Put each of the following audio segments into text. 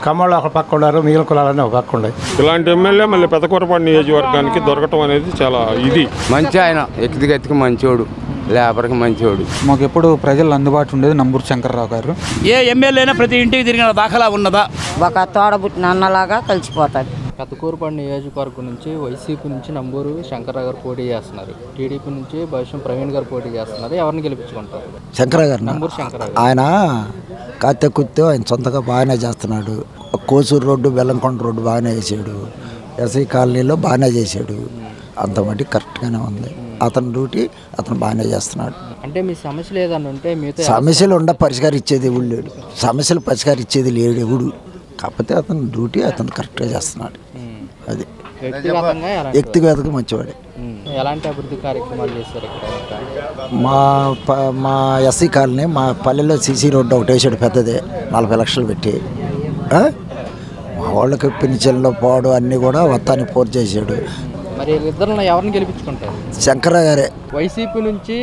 కమ్మలు ఒక పక్క ఉన్నారు, మిగిలిన కులాలన్నీ ఒక పక్క ఉన్నాయి. ఇలాంటి ఎమ్మెల్యే మళ్ళీ పెదకూరపాడు నియోజకవర్గానికి దొరకటం అనేది చాలా ఇది మంచి ఆయన ఎత్తికి మంచోడు, లేబర్కి మంచోడు. మాకు ఎప్పుడు ప్రజలు అందుబాటు ఉండేది నంబూరు శంకర్రావు గారు. ఏ ఎమ్మెల్యే అయినా ప్రతి ఇంటికి తిరిగిన దాఖలా ఉన్నదా? ఒక తోడబుట్టిన అన్నలాగా కలిసిపోతాడు. పెదకూరపాడు నియోజకవర్గం నుంచి వైసీపీ నుంచి నంబూరు శంకర్రావు గారు పోటీ చేస్తున్నారు, టీడీపీ నుంచి భవిష్యం ప్రవీణ్ గారు పోటీ చేస్తున్నారు. ఎవరిని గెలిపించుకుంటారు? శంకరరావు గారు. నంబూరు శంకర్రావు ఆయన కాతే కుత్తే ఆయన సొంతగా బాగానే చేస్తున్నాడు. కోసూరు రోడ్డు, బెల్లంకొండ రోడ్డు బాగానే చేసాడు. ఎస్ఐ కాలనీలో బాగానే చేశాడు. అంత మట్టి కరెక్ట్గానే ఉంది. అతని డ్యూటీ అతను బాగానే చేస్తున్నాడు. అంటే మీ సమస్యలు ఏదన్నా ఉంటే మీతో సమస్యలు పరిష్కరించేది ఎవడు లేడు. సమస్యలు పరిష్కరించేది లేడు ఎవడు. కాకపోతే అతని డ్యూటీ అతను కరెక్ట్గా చేస్తున్నాడు. అది వ్యక్తిగతంగా మంచివాడే. ఎలాంటి అభివృద్ధి కార్యక్రమాలు చేస్తారు ఇక్కడ? మా ఎస్సీ కాలనీ మా పల్లెలో సీసీ రోడ్డు ఒకటి వేసాడు, పెద్దదే, 40 లక్షలు పెట్టి. మా వాళ్ళకి పింఛన్లో పోవడం అన్నీ కూడా మొత్తానికి పూర్తి చేశాడు. మరి ఇద్దరు ఎవరిని గెలిపించుకుంటారు? శంకర్రావు గారే. వైసీపీ నుంచి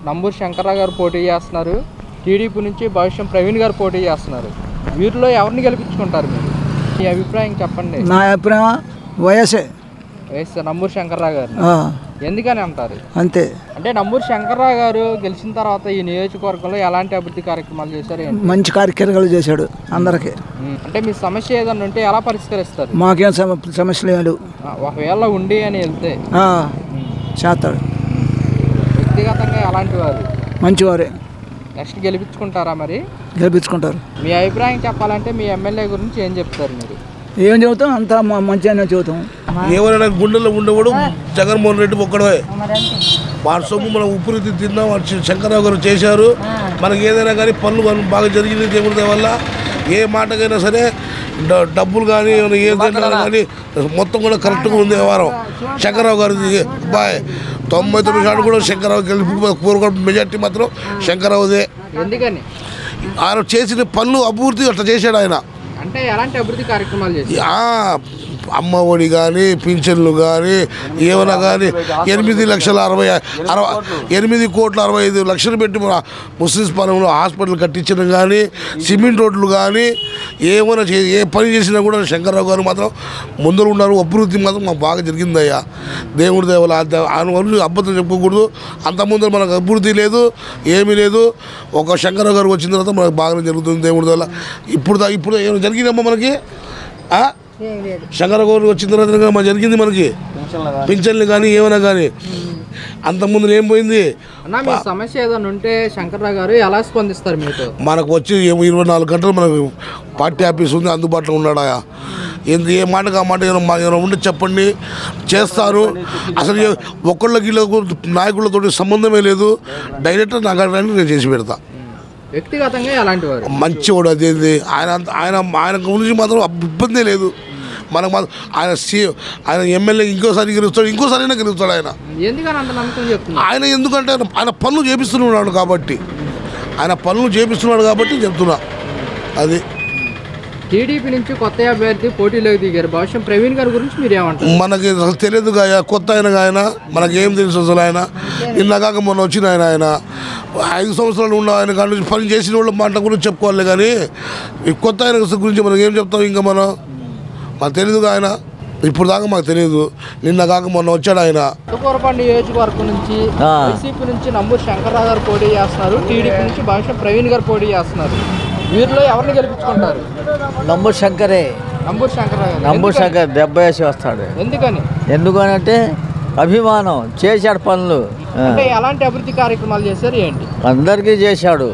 నంబూరు శంకర్రావు గారు పోటీ చేస్తున్నారు, టీడీపీ నుంచి భవిష్యం ప్రవీణ్ గారు పోటీ చేస్తున్నారు. వీరిలో ఎవరిని గెలిపించుకుంటారు మీరు? మీ అభిప్రాయం చెప్పండి. నా అభిప్రాయం వైఎస్ఏ నంబూరు శంకర్రావు గారు. ఎందుకని అంటారు? అంతే. అంటే నంబూరు శంకర్రావు గారు గెలిచిన తర్వాత ఈ నియోజకవర్గంలో ఎలాంటి అభివృద్ధి కార్యక్రమాలు చేశారు? మంచి కార్యక్రమాలు చేశాడు అందరికి. అంటే మీ సమస్య ఏదన్నా ఉంటే ఎలా పరిష్కరిస్తారు? మాకేం సమస్యలు లేవు. ఒకవేళ ఉండి అని వెళ్తే చేస్తాడు. వ్యక్తిగతంగా ఎలాంటి వారు? మంచివారే. నెక్స్ట్ గెలిపించుకుంటారా? మరి గెలిపించుకుంటారు. మీ అభిప్రాయం చెప్పాలంటే మీ ఎమ్మెల్యే గురించి ఏం చెప్తారు మీరు? ఏం చెబుతాం, అంతా మంచిగానే చెబుతాం. ఎవరైనా గుండెల్లో ఉండేవాడు జగన్మోహన్ రెడ్డి ఒక్కడే. వారి సొమ్ము మనం ఉప్పురీతి తిన్నాం. శంకర్రావు గారు చేశారు. మనకి ఏదైనా కానీ పనులు బాగా జరిగింది దేవుడి వల్ల. ఏ మాటకైనా సరే డబ్బులు కానీ ఏదైనా కానీ మొత్తం కూడా కరెక్ట్గా ఉంది వ్యవహారం. శంకర్రావు గారిది బాయ్ 99% కూడా శంకర్రావు గెలిపి మెజార్టీ మాత్రం శంకర్రావుదే. ఎందుకని? ఆయన చేసిన పనులు అభివృద్ధి అట్లా చేశాడు ఆయన. అంటే ఎలాంటి అభివృద్ధి కార్యక్రమాలు చేశారు? అమ్మ ఒడి కానీ, పింఛన్లు కానీ, ఏమైనా కానీ 8,65,000,000 పెట్టి మన ముస్లిమ్స్ పనులు హాస్పిటల్ కట్టించడం కానీ, సిమెంట్ రోడ్లు కానీ, ఏమైనా ఏ పని చేసినా కూడా శంకర్రావు గారు మాత్రం ముందర ఉన్నారు. అభివృద్ధి మాత్రం మాకు బాగా జరిగిందయ్యా. దేవుడి దేవాల ఆయన అబద్ధం చెప్పుకోకూడదు. అంత ముందర మనకు అభివృద్ధి లేదు, ఏమీ లేదు. ఒక శంకర్రావు గారు వచ్చిన తర్వాత మనకు బాగానే జరుగుతుంది దేవుడి దేవాల. ఇప్పుడు ఏమైనా జరిగిందమ్మా మనకి? శంకర్రావు గారు వచ్చిన తర్వాత మా జరిగింది మనకి పింఛన్లు కానీ ఏమైనా కానీ. అంతకుముందు ఏం పోయింది? సమస్య ఏదైనా ఉంటే శంకర్రావు గారు ఎలా స్పందిస్తారు మీతో? మనకు వచ్చి 24 గంటలు మనకు పార్టీ ఆఫీస్ ఉంది, అందుబాటులో ఉన్నాడా? ఏ మాటకు ఆ మాట ఏమైనా ఉంటే చెప్పండి, చేస్తారు. అసలు ఒక్కళ్ళకి నాయకులతో సంబంధమే లేదు. డైరెక్టర్ నాకు నేను చేసి పెడతా. వ్యక్తిగతంగా ఎలాంటి వారు? మంచివాడు. అదేంది ఆయన గురించి మాత్రం ఇబ్బందే లేదు మనకు. ఆయన ఎమ్మెల్యే ఇంకోసారి గెలుస్తాడు ఆయన. ఆయన ఎందుకంటే ఆయన పనులు చేపిస్తున్నాడు కాబట్టి, చెప్తున్నా. అది టీడీపీ నుంచి కొత్త అభ్యర్థి పోటీలోకి దిగారు, భవిష్యం ప్రవీణ్ గారి గురించి మీరు ఏమంటారు? మనకి అసలు తెలియదు గాయ, కొత్త ఆయన మనకేం తెలుసు అసలు. ఆయన నిన్నగాక మొన్న వచ్చిన ఆయన 5 సంవత్సరాలు ఉన్న ఆయన కాడ నుంచి పని చేసిన వాళ్ళ మాట గురించి చెప్పుకోవాలి. కానీ ఈ కొత్త ఆయన గురించి మనకి ఏం చెప్తాం? ఇంకా మాకు తెలియదు ఆయన, ఇప్పుడు దాకా మాకు తెలియదు. నిన్న కాక మొన్న వచ్చాడు ఆయన. పెదకూరపాడు నియోజకవర్గం నుంచి వైసీపీ నుంచి నంబూరు శంకర్రావు గారు పోటీ చేస్తున్నారు, టీడీపీ నుంచి భవిష్యం ప్రవీణ్ గారు పోటీ చేస్తున్నారు. వీరిలో ఎవరిని గెలిపించుకుంటారు? నంబూరు శంకరే. నంబూరు శంకర్రావు గారు. నంబూరు శంకర్ 70 వేసి వస్తాడు. ఎందుకనంటే అభిమానం, చేశాడు పనులు. అంటే ఎలాంటి అభివృద్ధి కార్యక్రమాలు చేశారు ఏంటి? అందరికీ చేశాడు.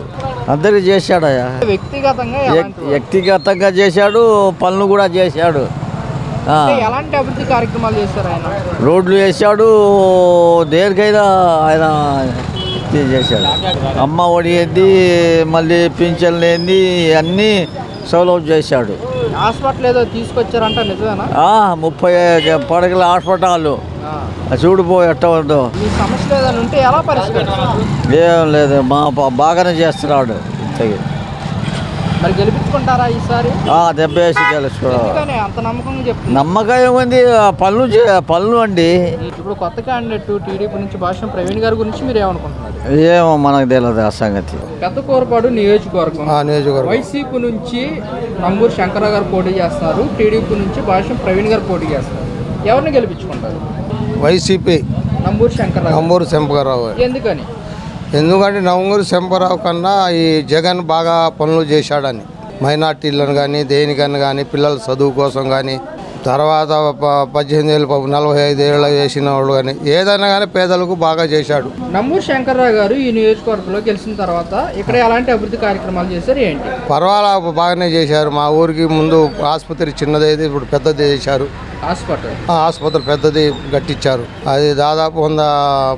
వ్యక్తిగతంగా చేశాడు, పనులు కూడా చేశాడు. ఎలాంటి అభివృద్ధి కార్యక్రమాలు చేశారు ఆయన? రోడ్లు వేసాడు, దేనికైనా ఆయన చేశాడు. అమ్మ ఒడి ఏంది, మళ్ళీ పింఛన్లు ఏంది, అన్నీ సౌలభ్యం చేశాడు. హాస్పిటల్ ఏదో తీసుకొచ్చారంట, నిజమేనా? 30 పడగల హాస్పిటల్ చూడిపో ఎట్ట ఉందో. మీ సమస్యలు ఏదైనా ఉంటే ఎలా పరిష్కరిస్తారు? ఏం లేదు, బాగానే చేస్తున్నాడు. మరి గెలిపించుకుంటారా ఈసారి? దెబ్బేసి గెలుచుకోవడం. ఎందుకని అంత నమ్మకంగా చెప్తున్నారు? నమ్మకం ఏముంది, పనులు అండి. ఇప్పుడు కొత్త క్యాండిడేట్ టీడీపీ నుంచి భాష్యం ప్రవీణ్ గారి గురించి మీరు ఏమనుకుంటున్నారు? ఏమో మనకు తెలియదు ఆ సంగతి. పెద్దకూరపాడు నియోజకవర్గం వైసీపీ నుంచి నంబూరు శంకరరావు గారు పోటీ చేస్తారు, టీడీపీ నుంచి భాష్యం ప్రవీణ్ గారు పోటీ చేస్తారు. ఎవరిని గెలిపించుకుంటారు? వైసీపీ నంబూరు శంకరరావు. ఎందుకని? ఎందుకంటే నంబూరు శంకరరావు కన్నా ఈ జగన్ బాగా పనులు చేశాడని, మైనార్టీలను కానీ దేనికన్నా కానీ పిల్లల చదువు కోసం కానీ, తర్వాత 18 ఏళ్ళు 45 ఏళ్ళు చేసిన వాళ్ళు కానీ ఏదైనా కానీ పేదలకు బాగా చేశాడు. నంబూరు శంకరరావు గారు ఈ నియోజకవర్గంలో గెలిచిన తర్వాత ఇక్కడ ఎలాంటి అభివృద్ధి కార్యక్రమాలు చేశారు ఏంటి? పర్వాలేదు, బాగానే చేశారు. మా ఊరికి ముందు ఆసుపత్రి చిన్నదైతే ఇప్పుడు పెద్దది చేశారు. ఆసుపత్రి పెద్దది కట్టించారు. అది దాదాపు 100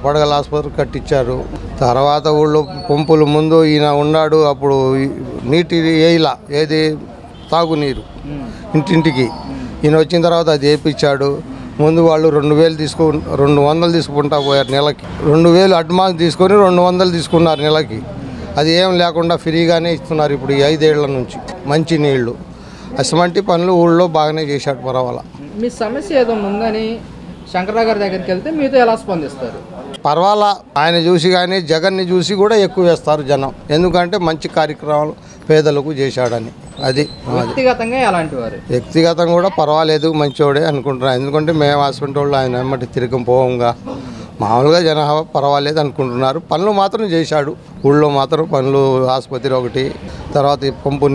పడగల ఆసుపత్రి కట్టించారు. తర్వాత ఊళ్ళో పంపులు ముందు ఈయన ఉన్నాడు, అప్పుడు నీటి వేయలా, ఏది తాగునీరు ఇంటింటికి. ఈయన వచ్చిన తర్వాత అది వేయించాడు. ముందు వాళ్ళు 200 తీసుకుంటా పోయారు నెలకి. 2000 అడ్వాన్స్ తీసుకొని 200 తీసుకున్నారు నెలకి. అది ఏం లేకుండా ఫ్రీగానే ఇస్తున్నారు ఇప్పుడు ఈ 5 ఏళ్ల నుంచి. మంచి నీళ్లు అసమంటి పనులు ఊళ్ళో బాగానే చేశాడు. పర్వాలా. మీ సమస్య ఏదో ఉందని శంకరరావు గారి దగ్గరికి వెళ్తే మీతో ఎలా స్పందిస్తారు? పర్వాలా, ఆయన చూసి కానీ జగన్ని చూసి కూడా ఎక్కువ వేస్తారు జనం. ఎందుకంటే మంచి కార్యక్రమాలు పేదలకు చేశాడని. అది వ్యక్తిగతంగా ఎలాంటి వారు? వ్యక్తిగతంగా కూడా పర్వాలేదు, మంచివాడే అనుకుంటున్నాను. ఎందుకంటే మేము హాస్పిటల్ వాళ్ళు ఆయన వెంబడి తిరిగి పోవంగా మామూలుగా జనాభా పర్వాలేదు అనుకుంటున్నారు. పనులు మాత్రం చేశాడు ఊళ్ళో మాత్రం. పనులు ఆసుపత్రి ఒకటి, తర్వాత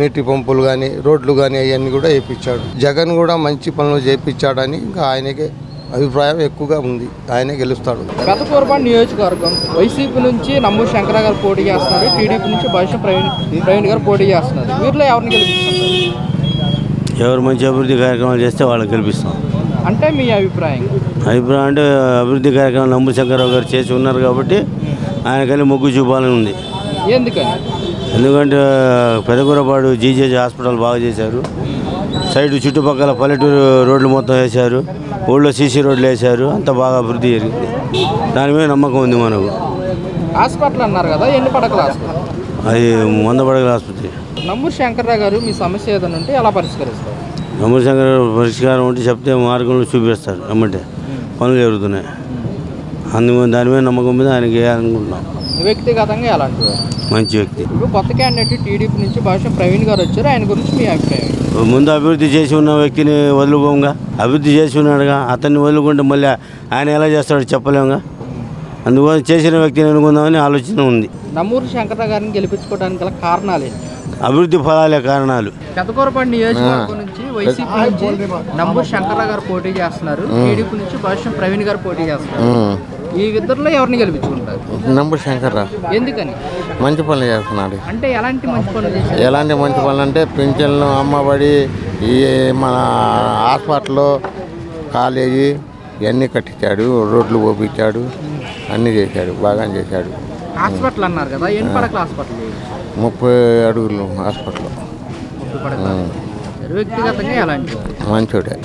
నీటి పంపులు కానీ రోడ్లు కానీ అవన్నీ కూడా వేయించాడు. జగన్ కూడా మంచి పనులు చేయించాడని ఇంకా ఆయనకే అభిప్రాయం ఎక్కువగా ఉంది. ఆయనే గెలుస్తాడు. పెద్దకూరపాడు నియోజకవర్గం వైసీపీ నుంచి నంబూరు శంకరరావు గారు పోటీ చేస్తున్నారు, టీడీపీ నుంచి భాష్యం ప్రవీణ్ గారు పోటీ చేస్తున్నారు. వీరిలో ఎవరిని గెలిపిస్తారు? ఎవరు మంచి అభివృద్ధి కార్యక్రమాలు చేస్తే వాళ్ళకి గెలిపిస్తాం. అంటే మీ అభిప్రాయం అంటే అభివృద్ధి కార్యక్రమాలు నంబూరు శంకరరావు గారు చేసి ఉన్నారు కాబట్టి ఆయనకని మొగ్గు చూపాలని ఉంది. ఎందుకని? ఎందుకంటే పెద్దకూరపాడు జీజేజీ హాస్పిటల్ బాగా చేశారు. సైడ్ చుట్టుపక్కల పల్లెటూరు రోడ్లు మొత్తం వేశారు. ఊళ్ళో సీసీ రోడ్లు వేశారు. అంత బాగా అభివృద్ధి జరిగింది. దాని మీద నమ్మకం ఉంది మనకు. హాస్పిటల్ అన్నారు కదా, ఎన్ని పడకల హాస్పిటల్? అది 100 పడకల ఆసుపత్రి. నంబూరు శంకరరావు గారు మీ సమస్య ఏదైనా ఉంటే ఎలా పరిష్కరిస్తారు? నంబూరు శంకరరావు పరిష్కారం ఉంటే చెప్తే మార్గంలో చూపిస్తారు. అమ్మంటే పనులు జరుగుతున్నాయి. అందుకని దాని మీద నమ్మకం మీద ఆయనకి వేయాలనుకుంటున్నాం. వ్యక్తిగతంగా ఎలాంటి వారు? మంచి వ్యక్తి. ఇప్పుడు కొత్త క్యాండిడేట్ టీడీపీ నుంచి భాష్యం ప్రవీణ్ గారు వచ్చారు, ఆయన గురించి మీ అభిప్రాయం? ముందు అభివృద్ధి చేసి ఉన్న వ్యక్తిని వదులుకోంగా. అభివృద్ధి చేసి ఉన్నాడుగా, అతన్ని వదులుకుంటే మళ్ళీ ఆయన ఎలా చేస్తాడో చెప్పలేముగా. అందువల్ల చేసిన వ్యక్తిని అనుకుందామని ఆలోచన ఉంది. నంబూరు శంకరరావు గారిని గెలిపించుకోవడానికి గల కారణాలు ఏంటి? అభివృద్ధి ఫలాలే కారణాలు. పెద్దకూరపాడు నియోజకవర్గం నుంచి వైసీపీ నుంచి నంబూరు శంకరరావు గారు పోటీ చేస్తున్నారు, టీడీపీ నుంచి భాష్యం ప్రవీణ్ గారు పోటీ చేస్తున్నారు. ఈ ఇద్దరిలో ఎవరిని గెలిపించుకుంటారు? నంబూరు శంకరరావు. ఎందుకని? మంచి పనులు చేస్తున్నాడు. అంటే ఎలాంటి మంచి పనులు చేశారు? ఎలాంటి మంచి పనులు అంటే పింఛన్లు, అమ్మఒడి, ఈ మన హాస్పిటల్, కాలేజీ ఇవన్నీ కట్టించాడు. రోడ్లు పోపించాడు, అన్నీ చేశాడు, బాగా చేశాడు. హాస్పిటల్ అన్నారు కదా, ఎన్ని పడకల హాస్పిటల్? 30 అడుగులు హాస్పిటల్. వ్యక్తిగతంగా ఎలాంటి? మంచోడే.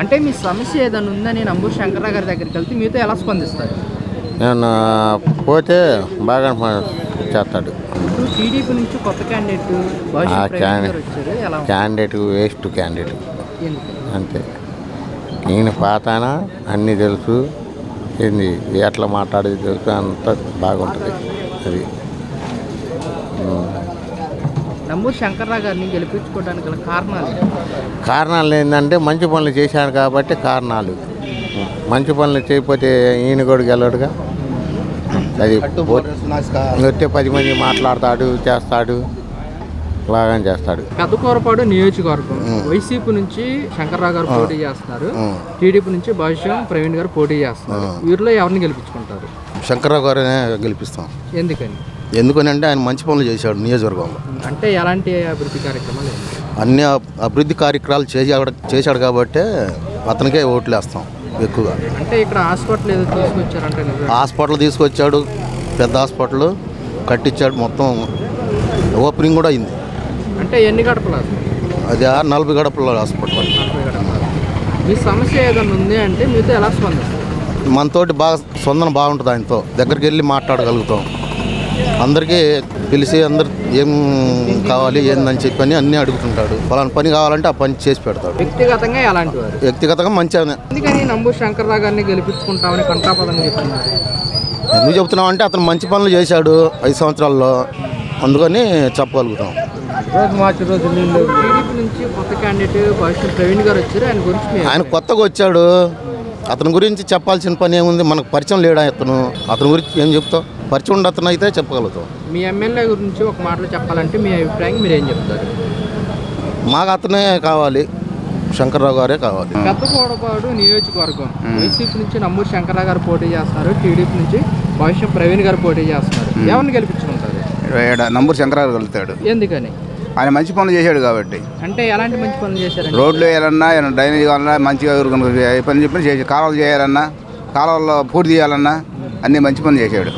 అంటే మీ సమస్య ఏదైనా ఉందని నంబూరు శంకరరావు గారి దగ్గరికి వెళ్తే మీతో ఎలా స్పందిస్తారు? నేను పోతే బాగా చేస్తాడు. ఇప్పుడు టీడీపీ నుంచి కొత్త క్యాండిడేట్ క్యాండిడేట్ వేస్ట్ క్యాండిడేట్ అంతే. ఈయన పాతానా అన్నీ తెలుసు, ఏంది ఎట్లా మాట్లాడేది తెలుసు, అంత బాగుంటుంది. అది నంబూరు శంకరరావు గారిని గెలిపించుకోవడానికి గల కారణాలు ఏంటంటే మంచి పనులు చేశాడు కాబట్టి కారణాలు. మంచి పనులు చేయకపోతే ఈయన కూడా గెలవడుగా. అది వచ్చే 10 మంది మాట్లాడతాడు, చేస్తాడు, బాగా చేస్తాడు. పెద్దకూరపాడు నియోజకవర్గం వైసీపీ నుంచి శంకరరావు గారు పోటీ చేస్తున్నారు, టీడీపీ నుంచి భాష్యం ప్రవీణ్ గారు పోటీ చేస్తున్నారు. వీరిలో ఎవరిని గెలిపించుకుంటారు? శంకరరావు గారినే గెలిపిస్తాం. ఎందుకని? ఎందుకనంటే ఆయన మంచి పనులు చేశాడు నియోజకవర్గంలో. అంటే ఎలాంటి అభివృద్ధి కార్యక్రమాలు? అన్ని అభివృద్ధి కార్యక్రమాలు చేశాడు కాబట్టి అతనికే ఓట్లు వేస్తాం ఎక్కువగా. అంటే ఇక్కడ హాస్పిటల్ ఏదో తీసుకొచ్చారంటే? హాస్పిటల్ తీసుకొచ్చాడు, పెద్ద హాస్పిటల్ కట్టించాడు, మొత్తం ఓపెనింగ్ కూడా అయింది. అంటే ఎన్ని గడపలు? అది 40 గడపల హాస్పిటల్. మీ సమస్య ఏదైనా ఉంది అంటే మీతో ఎలా స్పందిస్తారు? మనతోటి బాగా స్పందన బాగుంటుంది. ఆయనతో దగ్గరికి వెళ్ళి మాట్లాడగలుగుతాం. అందరికీ పిలిచి అందరు ఏం కావాలి ఏందని చెప్పని అన్నీ అడుగుతుంటాడు. పలానా పని కావాలంటే ఆ పని చేసి పెడతాడు. వ్యక్తిగతంగా ఎలాంటి వారు? వ్యక్తిగతంగా మంచిగానే. అందుకని నంబూరు శంకర్రావు గారిని గెలిపించుకుంటామని కంటాపదంగా చెప్తున్నారు. ఎందుకు చెప్తున్నామంటే అతను మంచి పనులు చేశాడు 5 సంవత్సరాల్లో, అందుకని చెప్పగలుగుతాం. టీడీపీ నుంచి కొత్త క్యాండిడేట్ భవిష్యత్ ప్రవీణ్ గారు వచ్చారు. ఆయన గురించి ఆయన కొత్తగా వచ్చాడు, అతని గురించి చెప్పాల్సిన పని ఏముంది? మనకు పరిచయం లేడా అతని గురించి ఏం చెప్తావు? పరిచయం ఉండి అతను అయితే చెప్పగలుగుతాం. మీ ఎమ్మెల్యే గురించి ఒక మాటలో చెప్పాలంటే మీ అభిప్రాయం మీరు ఏం చెప్తారు? మాకు అతనే కావాలి, శంకర్రావు గారే కావాలి. పెద్దకోడపాడు నియోజకవర్గం వైసీపీ నుంచి నంబూరు శంకర్రావు గారు పోటీ చేస్తున్నారు, టీడీపీ నుంచి భవిష్యత్ ప్రవీణ్ గారు పోటీ చేస్తున్నారు. ఎవరిని గెలిపించుకుంటారు? నంబూరు శంకర్రావు గెలుస్తాడు. ఎందుకని? ఆయన మంచి పనులు చేశాడు కాబట్టి. అంటే ఎలాంటి మంచి పనులు చేశారు? రోడ్లు వేయాలన్నా, డ్రైనేజ్ కావాలన్నా, మంచిగా ఏ పని చెప్పిన చేసి, కాలువలు చేయాలన్నా, కాలువల్లో పూర్తి చేయాలన్నా అన్ని మంచి పనులు చేశాడు.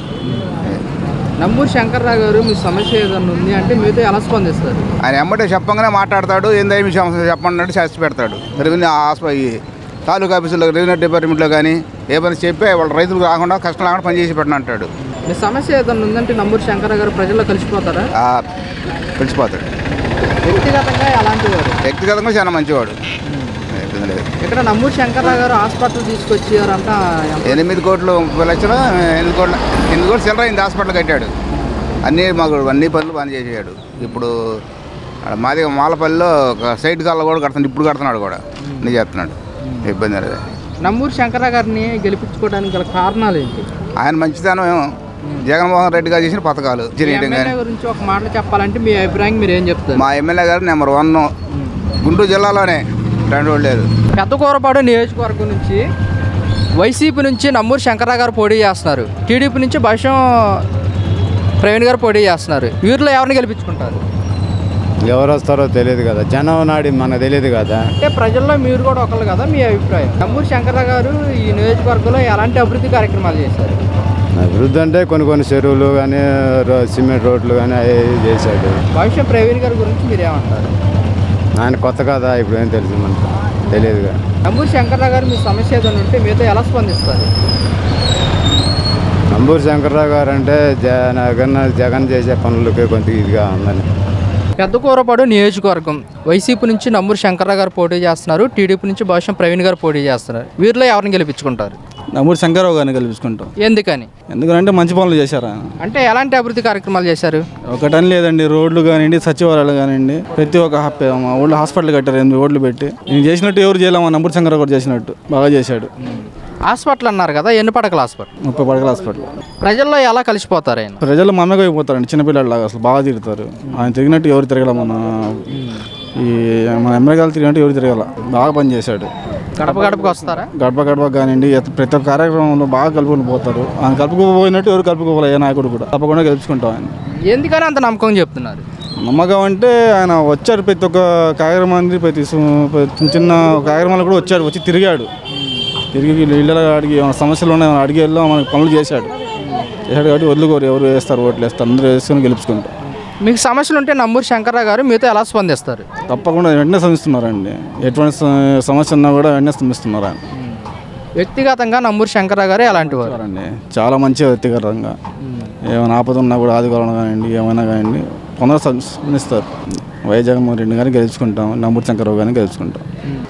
నంబూరు శంకర్రావు గారు మీ సమస్య ఏదన్నా ఉంది అంటే మీతో ఎలా స్పందిస్తారు? ఆయన ఎమ్మటే చెప్పంగానే మాట్లాడతాడు. ఏందో మీ సమస్య చెప్పండి చేసి పెడతాడు. రెవెన్యూ తాలూకా ఆఫీసులో, రెవెన్యూ డిపార్ట్మెంట్లో కానీ ఏ పని చెప్పి వాళ్ళ రైతులకు రాకుండా కష్టం రాకుండా పని చేసి పెట్టిన అంటాడు. మీ సమస్య ఏదన్నా ఉందంటే నంబూరు శంకర్రావు గారు ప్రజల్లో కలిసిపోతారా? కలిసిపోతాడు. వ్యక్తిగతంగా ఎలాంటి వాడు? వ్యక్తిగతంగా చాలా మంచివాడు. ఇక్కడ నంబూరు శంకర్రావు గారు హాస్పిటల్ తీసుకొచ్చారంట. 8 కోట్లు 30 లక్షలు 8 కోట్లు చిల్లర అయింది. హాస్పిటల్ కట్టాడు. అన్నీ పనులు పని చేసాడు. ఇప్పుడు మాది మాలపల్లిలో సైడ్ కాళ్ళు కూడా కడుతున్నాడు. ఇప్పుడు కడుతున్నాడు కూడా, అన్నీ చేస్తున్నాడు. ఇబ్బంది లేదు. నంబూరు శంకర్రావు గారిని గెలిపించుకోవడానికి గల కారణాలు ఏంటి? ఆయన మంచితనం జగన్మోహన్ రెడ్డి గారు చేసిన పథకాలు. గురించి ఒక మాటలు చెప్పాలంటే మీ అభిప్రాయం మీరు ఏం చెప్తారు? మా ఎమ్మెల్యే గారు నెంబర్ 1 గుంటూరు జిల్లాలోనే, రెండు లేదు. పెద్దకూరపాడు నియోజకవర్గం నుంచి వైసీపీ నుంచి నంబూరు శంకర్రావు గారు పోటీ చేస్తున్నారు, టీడీపీ నుంచి భవిష్యత్ ప్రవీణ్ గారు పోటీ చేస్తున్నారు. వీరిలో ఎవరిని గెలిపించుకుంటారు? ఎవరు వస్తారో తెలియదు కదా, జనం నాడి మనకు తెలియదు కదా. అంటే ప్రజల్లో మీరు కూడా ఒకళ్ళు కదా, మీ అభిప్రాయం? నంబూరు శంకర్రావు గారు ఈ నియోజకవర్గంలో ఎలాంటి అభివృద్ధి కార్యక్రమాలు చేశారు? అభివృద్ధి అంటే కొన్ని చెరువులు కానీ, సిమెంట్ రోడ్లు కానీ అవి చేశాడు. భవిష్యత్ ప్రవీణ్ గారి గురించి మీరు ఏమంటారు? ఆయన కొత్త కదా, ఇప్పుడు ఏం తెలుసు మనకు తెలియదుగా. నంబూరు శంకర్రావు గారు మీ సమస్య ఏదైనా ఉంటే మీతో ఎలా స్పందిస్తారు? నంబూరు శంకర్రావు గారు అంటే జగన్ చేసే పనులకి కొంత ఇదిగా ఉందని. పెద్దకూరపాడు నియోజకవర్గం వైసీపీ నుంచి నంబూరు శంకర్రావు గారు పోటీ చేస్తున్నారు, టీడీపీ నుంచి భవిష్యత్ ప్రవీణ్ గారు పోటీ చేస్తున్నారు. వీరిలో ఎవరిని గెలిపించుకుంటారు? నంబూరు శంకర్రావు గారిని గెలిపించుకుంటాం. ఎందుకని? ఎందుకంటే మంచి పనులు చేశారు. అంటే ఎలాంటి అభివృద్ధి కార్యక్రమాలు చేశారు? ఒకటని లేదండి, రోడ్లు కానివ్వండి, సచివాలయాలు కానివ్వండి, ప్రతి ఒక్క ఊళ్ళో హాస్పిటల్ కట్టారు. 8 రోడ్లు పెట్టి నేను చేసినట్టు ఎవరు చేయలేమా, నంబూరు శంకర్రావు గారు చేసినట్టు బాగా చేశాడు. హాస్పిటల్ అన్నారు కదా, ఎన్ని పడకల హాస్పిటల్? 30 పడకల హాస్పిటల్. ప్రజల్లో ఎలా కలిసిపోతారు ఆయన? ప్రజలు మమ్మగా అయిపోతారండి, చిన్నపిల్లలాగా అసలు బాగా తిరుగుతారు. ఆయన తిరిగినట్టు ఎవరు తిరగల, మన ఎమ్మెల్యే గారు తిరిగినట్టు ఎవరు తిరగల, బాగా పనిచేశాడు. గడప గడపకు వస్తారా? గడప కానివ్వండి, ప్రతి ఒక్క కార్యక్రమంలో బాగా కలుపుకొని పోతారు. ఆయన కలుపుకోపోయినట్టు ఎవరు కలుపుకోవాలి, ఏ నాయకుడు కూడా తప్పకుండా గెలుచుకుంటాం ఆయన. ఎందుకని అంత నమ్మకం చెప్తున్నారు? నమ్మకం అంటే ఆయన వచ్చాడు, ప్రతి ఒక్క కార్యక్రమాన్ని, ప్రతి చిన్న కార్యక్రమాలు కూడా వచ్చాడు, వచ్చి తిరిగాడు. తిరిగి ఇళ్ళ అడిగి ఏమైనా సమస్యలు ఉన్నాయి అడిగి వెళ్ళి మనకి పనులు చేశాడు కాబట్టి వదులుకోరు, ఎవరు వేస్తారు ఓట్లు వేస్తారు, అందరూ వేసుకొని గెలుచుకుంటారు. మీకు సమస్యలు ఉంటే నంబూరు శంకర్రావు గారు మీతో ఎలా స్పందిస్తారు? తప్పకుండా వెంటనే స్పందిస్తున్నారండి. ఎటువంటి సమస్య ఉన్నా కూడా వెంటనే స్పందిస్తున్నారు ఆయన. వ్యక్తిగతంగా నంబూరు శంకర్రావు గారు ఎలాంటి వారు అండి? చాలా మంచిగా వ్యక్తిగతంగా ఏమైనా ఆపద ఉన్నా కూడా ఆదివారం కానివ్వండి, ఏమైనా కానివ్వండి కొందరు స్పందిస్తారు. వైఎస్ జగన్మోహన్ రెడ్డి గారిని గెలుచుకుంటాం, నంబూరు శంకర్రావు గారిని గెలుచుకుంటాం.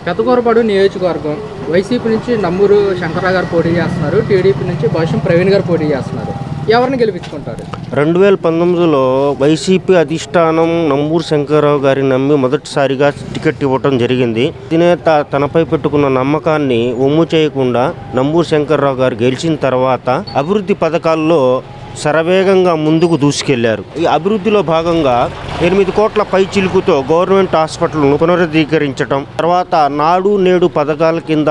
పెద్దకూరపాడు నియోజకవర్గం వైసీపీ నుంచి నంబూరు శంకర్రావు గారు పోటీ చేస్తున్నారు, టీడీపీ నుంచి భవిష్యత్ ప్రవీణ్ గారు పోటీ చేస్తున్నారు. ఎవరిని గెలిపించుకుంటారు? 2019లో వైసీపీ అధిష్టానం నంబూరు శంకర్రావు గారిని నమ్మి మొదటిసారిగా టికెట్ ఇవ్వటం జరిగింది. అధినేత తనపై పెట్టుకున్న నమ్మకాన్ని ఒమ్ము చేయకుండా నంబూరు శంకర్రావు గారు గెలిచిన తర్వాత అభివృద్ధి పథకాల్లో శరవేగంగా ముందుకు దూసుకెళ్లారు. ఈ అభివృద్ధిలో భాగంగా 8 కోట్ల పై చిలుకుతో గవర్నమెంట్ హాస్పిటల్ను పునరుద్ధీకరించడం, తర్వాత నాడు నేడు పథకాల కింద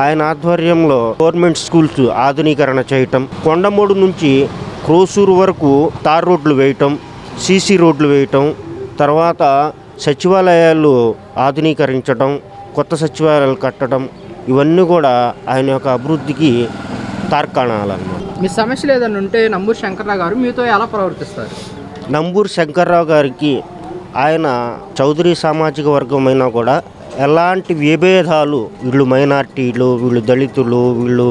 ఆయన ఆధ్వర్యంలో గవర్నమెంట్ స్కూల్స్ ఆధునీకరణ చేయటం, కొండమూడు నుంచి క్రోసూరు వరకు తార్ రోడ్లు వేయటం, సీసీ రోడ్లు వేయటం, తర్వాత సచివాలయాలు ఆధునీకరించడం, కొత్త సచివాలయాలు కట్టడం, ఇవన్నీ కూడా ఆయన యొక్క అభివృద్ధికి తార్కాణాలన్నమాట. మీ సమస్యలు ఏదైనా ఉంటే నంబూరు శంకర్రావు గారు మీతో ఎలా ప్రవర్తిస్తారు? నంబూరు శంకర్రావు గారికి ఆయన చౌదరి సామాజిక వర్గమైనా కూడా ఎలాంటి విభేదాలు, వీళ్ళు మైనార్టీలు, వీళ్ళు దళితులు, వీళ్ళు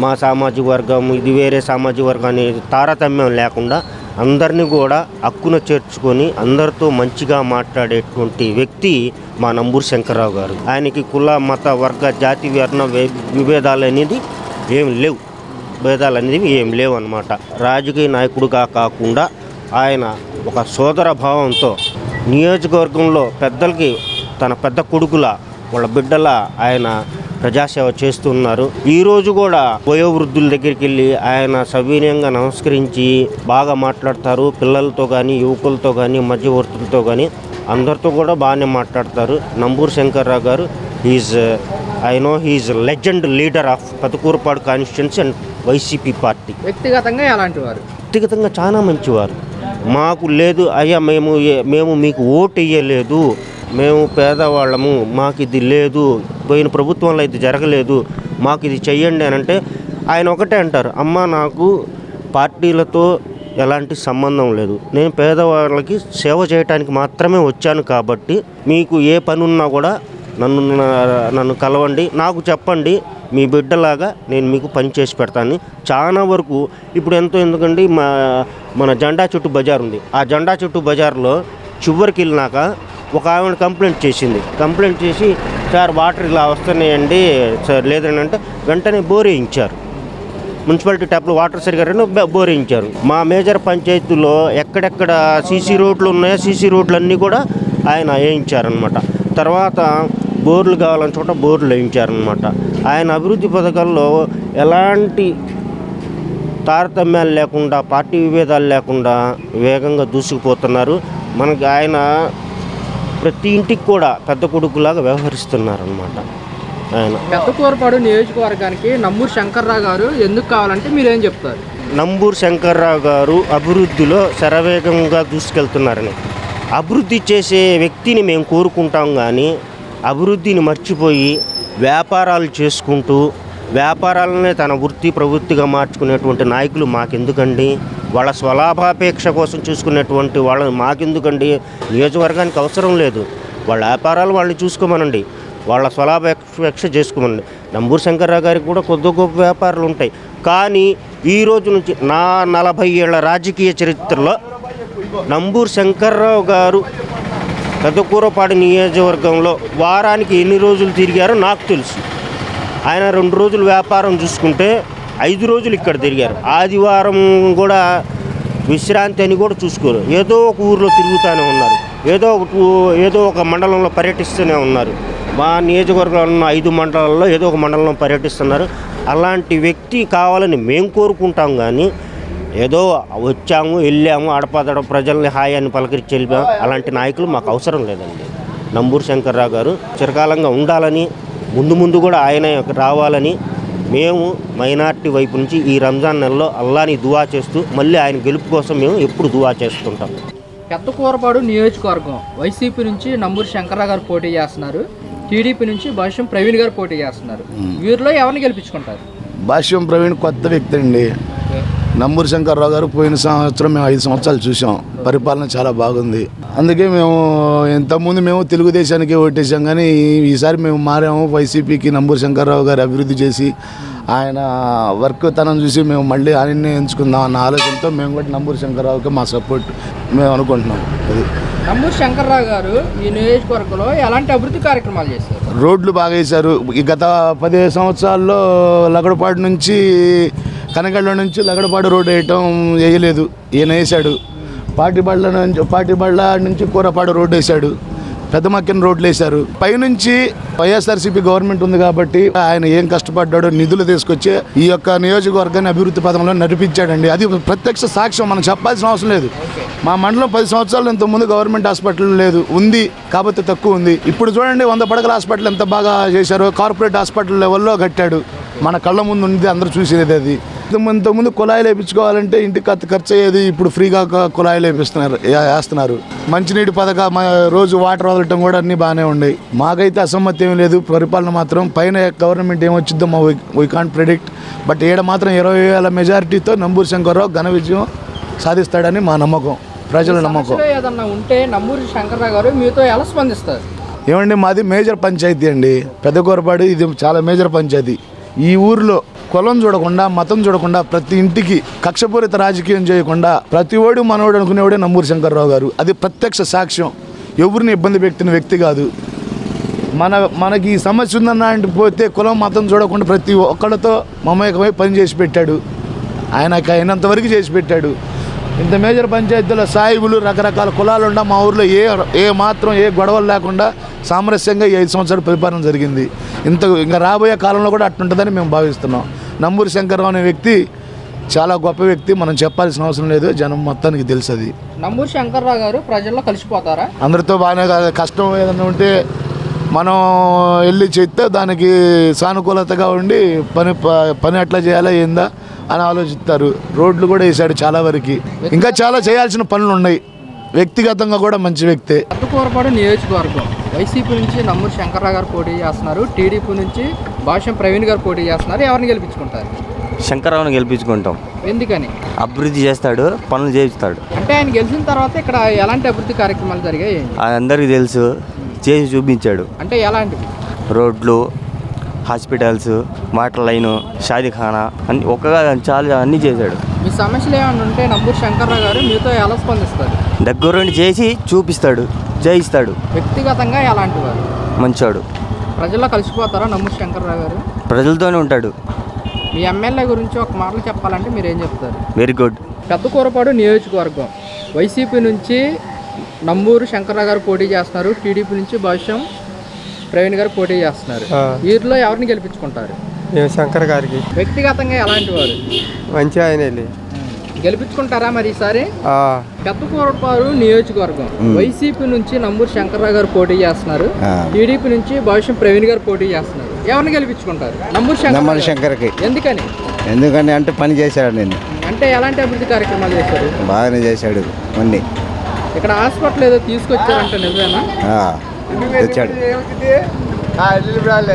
మా సామాజిక వర్గం, ఇది వేరే సామాజిక వర్గం అనే తారతమ్యం లేకుండా అందరినీ కూడా హక్కున చేర్చుకొని అందరితో మంచిగా మాట్లాడేటువంటి వ్యక్తి మా నంబూరు శంకర్రావు గారు. ఆయనకి కుల మత వర్గ జాతి వర్ణ విభేదాలు అనేది ఏం లేవు, భేదాలు అనేవి ఏం లేవు అన్నమాట. రాజకీయ నాయకుడిగా కాకుండా ఆయన ఒక సోదర భావంతో నియోజకవర్గంలో పెద్దలకి తన పెద్ద కొడుకుల వాళ్ళ బిడ్డల ఆయన ప్రజాసేవ చేస్తున్నారు. ఈరోజు కూడా వయోవృద్ధుల దగ్గరికి వెళ్ళి ఆయన సవినయంగా నమస్కరించి బాగా మాట్లాడతారు. పిల్లలతో కానీ యువకులతో కానీ మధ్యవర్తులతో కానీ అందరితో కూడా బాగానే మాట్లాడతారు. నంబూరు శంకర్రావు గారు he is legend leader of Pedakurapadu constituency and YCP party. వ్యక్తిగతంగా ఎలాంటి వారు? వ్యక్తిగతంగా చాలా మంచివారు. మాకు లేదు అయ్యా మేము మీకు ఓటు వేయలేదు, మేము పేదవాళ్ళము, మాకు ఇది లేదు, పోయిన ప్రభుత్వంలో ఇది జరగలేదు, మాకు ఇది చెయ్యండి అని అంటే ఆయన ఒకటే అంటారు, అమ్మ నాకు పార్టీలతో ఎలాంటి సంబంధం లేదు, నేను పేదవాళ్ళకి సేవ చేయడానికి మాత్రమే వచ్చాను, కాబట్టి మీకు ఏ పని ఉన్నా కూడా నన్ను కలవండి, నాకు చెప్పండి, మీ బిడ్డలాగా నేను మీకు పని చేసి పెడతాను. చాలా వరకు ఇప్పుడు ఎందుకండి మన జెండా చుట్టూ బజార్ ఉంది. ఆ జెండా చుట్టూ బజార్లో చివరికి వెళ్ళినాక ఒక ఆవిడ కంప్లైంట్ చేసి సార్ వాటర్ ఇలా వస్తున్నాయండి సార్, లేదని అంటే వెంటనే బోర్ వేయించారు. మున్సిపాలిటీ ట్యాప్లో వాటర్ సరిగా బోర్ వేయించారు. మా మేజర్ పంచాయతీలో ఎక్కడెక్కడ సీసీ రోడ్లు ఉన్నాయో సీసీ రోడ్లన్నీ కూడా ఆయన వేయించారనమాట. తర్వాత బోర్లు కావాలని చోట బోర్లు వేయించారనమాట. ఆయన అభివృద్ధి పథకాల్లో ఎలాంటి తారతమ్యాలు లేకుండా, పార్టీ విభేదాలు లేకుండా వేగంగా దూసుకుపోతున్నారు. మనకి ఆయన ప్రతి ఇంటికి కూడా పెద్ద కొడుకులాగా వ్యవహరిస్తున్నారనమాట. ఆయన పెద్దకూరపాడు నియోజకవర్గానికి నంబూరు శంకర్రావు గారు ఎందుకు కావాలంటే మీరేం చెప్తారు? నంబూరు శంకర్రావు గారు అభివృద్ధిలో శరవేగంగా దూసుకెళ్తున్నారని, అభివృద్ధి చేసే వ్యక్తిని మేము కోరుకుంటాం, కానీ అభివృద్ధిని మర్చిపోయి వ్యాపారాలు చేసుకుంటూ వ్యాపారాలనే తన వృత్తి ప్రవృత్తిగా మార్చుకునేటువంటి నాయకులు మాకెందుకండి? వాళ్ళ స్వలాభాపేక్ష కోసం చూసుకునేటువంటి వాళ్ళని మాకెందుకండి? నియోజకవర్గానికి అవసరం లేదు. వాళ్ళ వ్యాపారాలు వాళ్ళని చూసుకోమనండి, వాళ్ళ స్వలాభాపేక్ష చేసుకోమనండి. నంబూరు శంకర్రావు గారికి కూడా కొద్ది గొప్ప వ్యాపారాలు ఉంటాయి, కానీ ఈ రోజు నుంచి నా 40 ఏళ్ల రాజకీయ చరిత్రలో నంబూరు శంకర్రావు గారు పెదకూరపాడు నియోజకవర్గంలో వారానికి ఎన్ని రోజులు తిరిగారో నాకు తెలుసు. ఆయన 2 రోజులు వ్యాపారం చూసుకుంటే 5 రోజులు ఇక్కడ తిరిగారు. ఆదివారం కూడా విశ్రాంతి అని కూడా చూసుకోరు. ఏదో ఒక ఊరిలో తిరుగుతూనే ఉన్నారు, ఏదో ఒక మండలంలో పర్యటిస్తూనే ఉన్నారు. మా నియోజకవర్గంలో ఉన్న 5 మండలాల్లో ఏదో ఒక మండలంలో పర్యటిస్తున్నారు. అలాంటి వ్యక్తి కావాలని మేము కోరుకుంటాం, కానీ ఏదో వచ్చాము వెళ్ళాము అడపాదడ ప్రజల్ని హాయ్ అని పలకరించి వెళ్ళాము అలాంటి నాయకులు మాకు అవసరం లేదండి. నంబూరు శంకర్రావు గారు చిరకాలంగా ఉండాలని, ముందు కూడా ఆయన రావాలని మేము మైనార్టీ వైపు నుంచి ఈ రంజాన్ నెలలో అల్లాని దువా చేస్తూ మళ్ళీ ఆయన గెలుపు కోసం మేము ఎప్పుడు దువా చేస్తుంటాం. పెద్దకూరపాడు నియోజకవర్గం వైసీపీ నుంచి నంబూరు శంకర్రావు గారు పోటీ చేస్తున్నారు, టీడీపీ నుంచి భాష్యం ప్రవీణ్ గారు పోటీ చేస్తున్నారు. వీరిలో ఎవరిని గెలిపించుకుంటారు? భాష్యం ప్రవీణ్ కొత్త వ్యక్తి అండి. నంబూరు శంకర్రావు గారు పోయిన సంవత్సరం మేము 5 సంవత్సరాలు చూసాం, పరిపాలన చాలా బాగుంది. అందుకే మేము ఇంతకుముందు మేము తెలుగుదేశానికి ఓటేసాం, కానీ ఈసారి మేము మారాము వైసీపీకి. నంబూరు శంకర్రావు గారు అభివృద్ధి చేసి ఆయన వర్క్ తనం చూసి మేము మళ్ళీ ఆయన్నే ఎంచుకుందాం అన్న ఆలోచనతో మేము కూడా నంబూరు శంకర్రావుకి మా సపోర్ట్ మేము అనుకుంటున్నాం. అది నంబూరు శంకర్రావు గారు ఈ నియోజకవర్గంలో ఎలాంటి అభివృద్ధి కార్యక్రమాలు చేశారు? రోడ్లు బాగా వేశారు. ఈ గత 15 సంవత్సరాల్లో లగడపాడు నుంచి కనగళ్ళ నుంచి లగడపాడు రోడ్డు వేయలేదు, ఈయన వేశాడు. పాటిబళ్ళ నుంచి కూరపాడు రోడ్డు వేశాడు, పెద్దమక్కిన రోడ్లు వేశారు. పైనుంచి వైఎస్ఆర్సీపీ గవర్నమెంట్ ఉంది కాబట్టి ఆయన ఏం కష్టపడ్డాడో నిధులు తీసుకొచ్చి ఈ యొక్క నియోజకవర్గాన్ని అభివృద్ధి పథంలో నడిపించాడండి. అది ప్రత్యక్ష సాక్ష్యం, మనం చెప్పాల్సిన అవసరం లేదు. మా మండలం 10 సంవత్సరాలు ఇంతకుముందు గవర్నమెంట్ హాస్పిటల్ లేదు, ఉంది కాబట్టి తక్కువ ఉంది. ఇప్పుడు చూడండి 100 పడకల హాస్పిటల్ ఎంత బాగా చేశారో, కార్పొరేట్ హాస్పిటల్ లెవెల్లో కట్టాడు. మన కళ్ళ ముందు ఉంది, అందరూ చూసేది అది. ఇంతకుముందు కుళాయిలు వేయించుకోవాలంటే ఇంటికి ఖర్చు అయ్యేది, ఇప్పుడు ఫ్రీగా కుళాయిలు వేస్తున్నారు. మంచినీటి పథకం రోజు వాటర్ వదలటం కూడా అన్నీ బాగానే ఉన్నాయి. మాకైతే అసమ్మతి ఏం లేదు. పరిపాలన మాత్రం పైన గవర్నమెంట్ ఏమొచ్చిద్దో వీ కాంట్ ప్రెడిక్ట్, బట్ ఈడ మాత్రం 20,000 మెజారిటీతో నంబూరు శంకర్రావు ఘన విజయం సాధిస్తాడని మా నమ్మకం, ప్రజల నమ్మకం. ఏదన్నా ఉంటే నంబూరు శంకర్రావు గారు మీతో ఎలా స్పందిస్తారు? ఏమండి, మాది మేజర్ పంచాయతీ అండి పెద్దకూరపాడు. ఇది చాలా మేజర్ పంచాయతీ. ఈ ఊరిలో కులం చూడకుండా మతం చూడకుండా ప్రతి ఇంటికి కక్షపూరిత రాజకీయం చేయకుండా ప్రతి ఓడు మనోడు అనుకునేవాడే నంబూరు శంకర్రావు గారు. అది ప్రత్యక్ష సాక్ష్యం. ఎవరిని ఇబ్బంది పెట్టిన వ్యక్తి కాదు. మనకి ఈ సమస్య ఉందన్న అంటే పోతే కులం మతం చూడకుండా ప్రతి ఒక్కళ్ళతో మమేకమై పని చేసి పెట్టాడు. ఆయనకు అయినంతవరకు చేసి పెట్టాడు. ఇంత మేజర్ పంచాయతీలో సాయిబులు రకరకాల కులాలు ఉండా మా ఊర్లో ఏ మాత్రం ఏ గొడవలు లేకుండా సామరస్యంగా ఈ 5 సంవత్సరాల పరిపాలన జరిగింది. ఇంకా రాబోయే కాలంలో కూడా అట్లుంటుందని మేము భావిస్తున్నాం. నంబూరు శంకర్రావు అనే వ్యక్తి చాలా గొప్ప వ్యక్తి. మనం చెప్పాల్సిన అవసరం లేదు, జనం మొత్తానికి తెలుసు. అది నంబూరు శంకర్రావు గారు ప్రజల్లో కలిసిపోతారా? అందరితో బాగానే కష్టం ఏదైనా ఉంటే మనం వెళ్ళి చేస్తే దానికి సానుకూలతగా ఉండి పని ఎట్లా చేయాలా ఏందా అని ఆలోచిస్తారు. రోడ్లు కూడా వేసాడు చాలా వరకు. ఇంకా చాలా చేయాల్సిన పనులు ఉన్నాయి. వ్యక్తిగతంగా కూడా మంచి వ్యక్తే. పట్టుకూరపాడు నియోజకవర్గం వైసీపీ నుంచి నంబూరు శంకర్రావు గారు పోటీ చేస్తున్నారు. టీడీపీ నుంచి భాష్యం ప్రవీణ్ గారు పోటీ చేస్తున్నారు. ఎవరిని గెలిపించుకుంటారు? శంకర్రావుని గెలిపించుకుంటాం. ఎందుకని? అభివృద్ధి చేస్తాడు, పనులు చేయిస్తాడు. అంటే ఆయన గెలిచిన తర్వాత ఇక్కడ ఎలాంటి అభివృద్ధి కార్యక్రమాలు జరిగాయి? అందరికీ తెలుసు, చేసి చూపించాడు. అంటే ఎలాంటివి? రోడ్లు, హాస్పిటల్స్, వాటర్ లైను, షాదీఖానా అన్ని ఒక్కగా చాలా అన్నీ చేశాడు. మీ సమస్యలు ఏమైనా ఉంటే నంబూరు శంకర్రావు గారు మీతో ఎలా స్పందిస్తారు? దగ్గరుండి చేసి చూపిస్తాడు, చేయిస్తాడు. వ్యక్తిగతంగా ఎలాంటి వారు? మంచోడు. ప్రజల్లో కలిసిపోతారా నంబూరు శంకర్రావు గారు? ప్రజలతోనే ఉంటాడు. మీ ఎమ్మెల్యే గురించి ఒక మాటలు చెప్పాలంటే మీరు ఏం చెప్తారు? Very good. పెద్దకూరపాడు నియోజకవర్గం వైసీపీ నుంచి నంబూరు శంకర్రావు గారు పోటీ చేస్తున్నారు. టీడీపీ నుంచి భాష్యం ప్రవీణ్ గారు పోటీ చేస్తున్నారు. వీరిలో ఎవరిని గెలిపించుకుంటారు? శంకర్ గారికి. వ్యక్తిగతంగా ఎలాంటి వారు? మంచి ఆయన గెలిపించుకుంటారా మరి ఈసారి? పెద్దకూరపాడు నియోజకవర్గం వైసీపీ నుంచి నంబూరు శంకర్రావు గారు పోటీ చేస్తున్నారు. టీడీపీ నుంచి భాష్యం ప్రవీణ్ గారు పోటీ చేస్తున్నారు. ఎవరిని గెలిపించుకుంటారు? నంబూరు శంకర్కి. ఎందుకని? ఎందుకని అంటే పని చేశాడు. నేను అంటే ఎలాంటి అభివృద్ధి కార్యక్రమాలు చేశారు? బాగానే చేశాడు అన్ని. ఇక్కడ హాస్పిటల్ ఏదో తీసుకొచ్చారంటే నిజమేనా?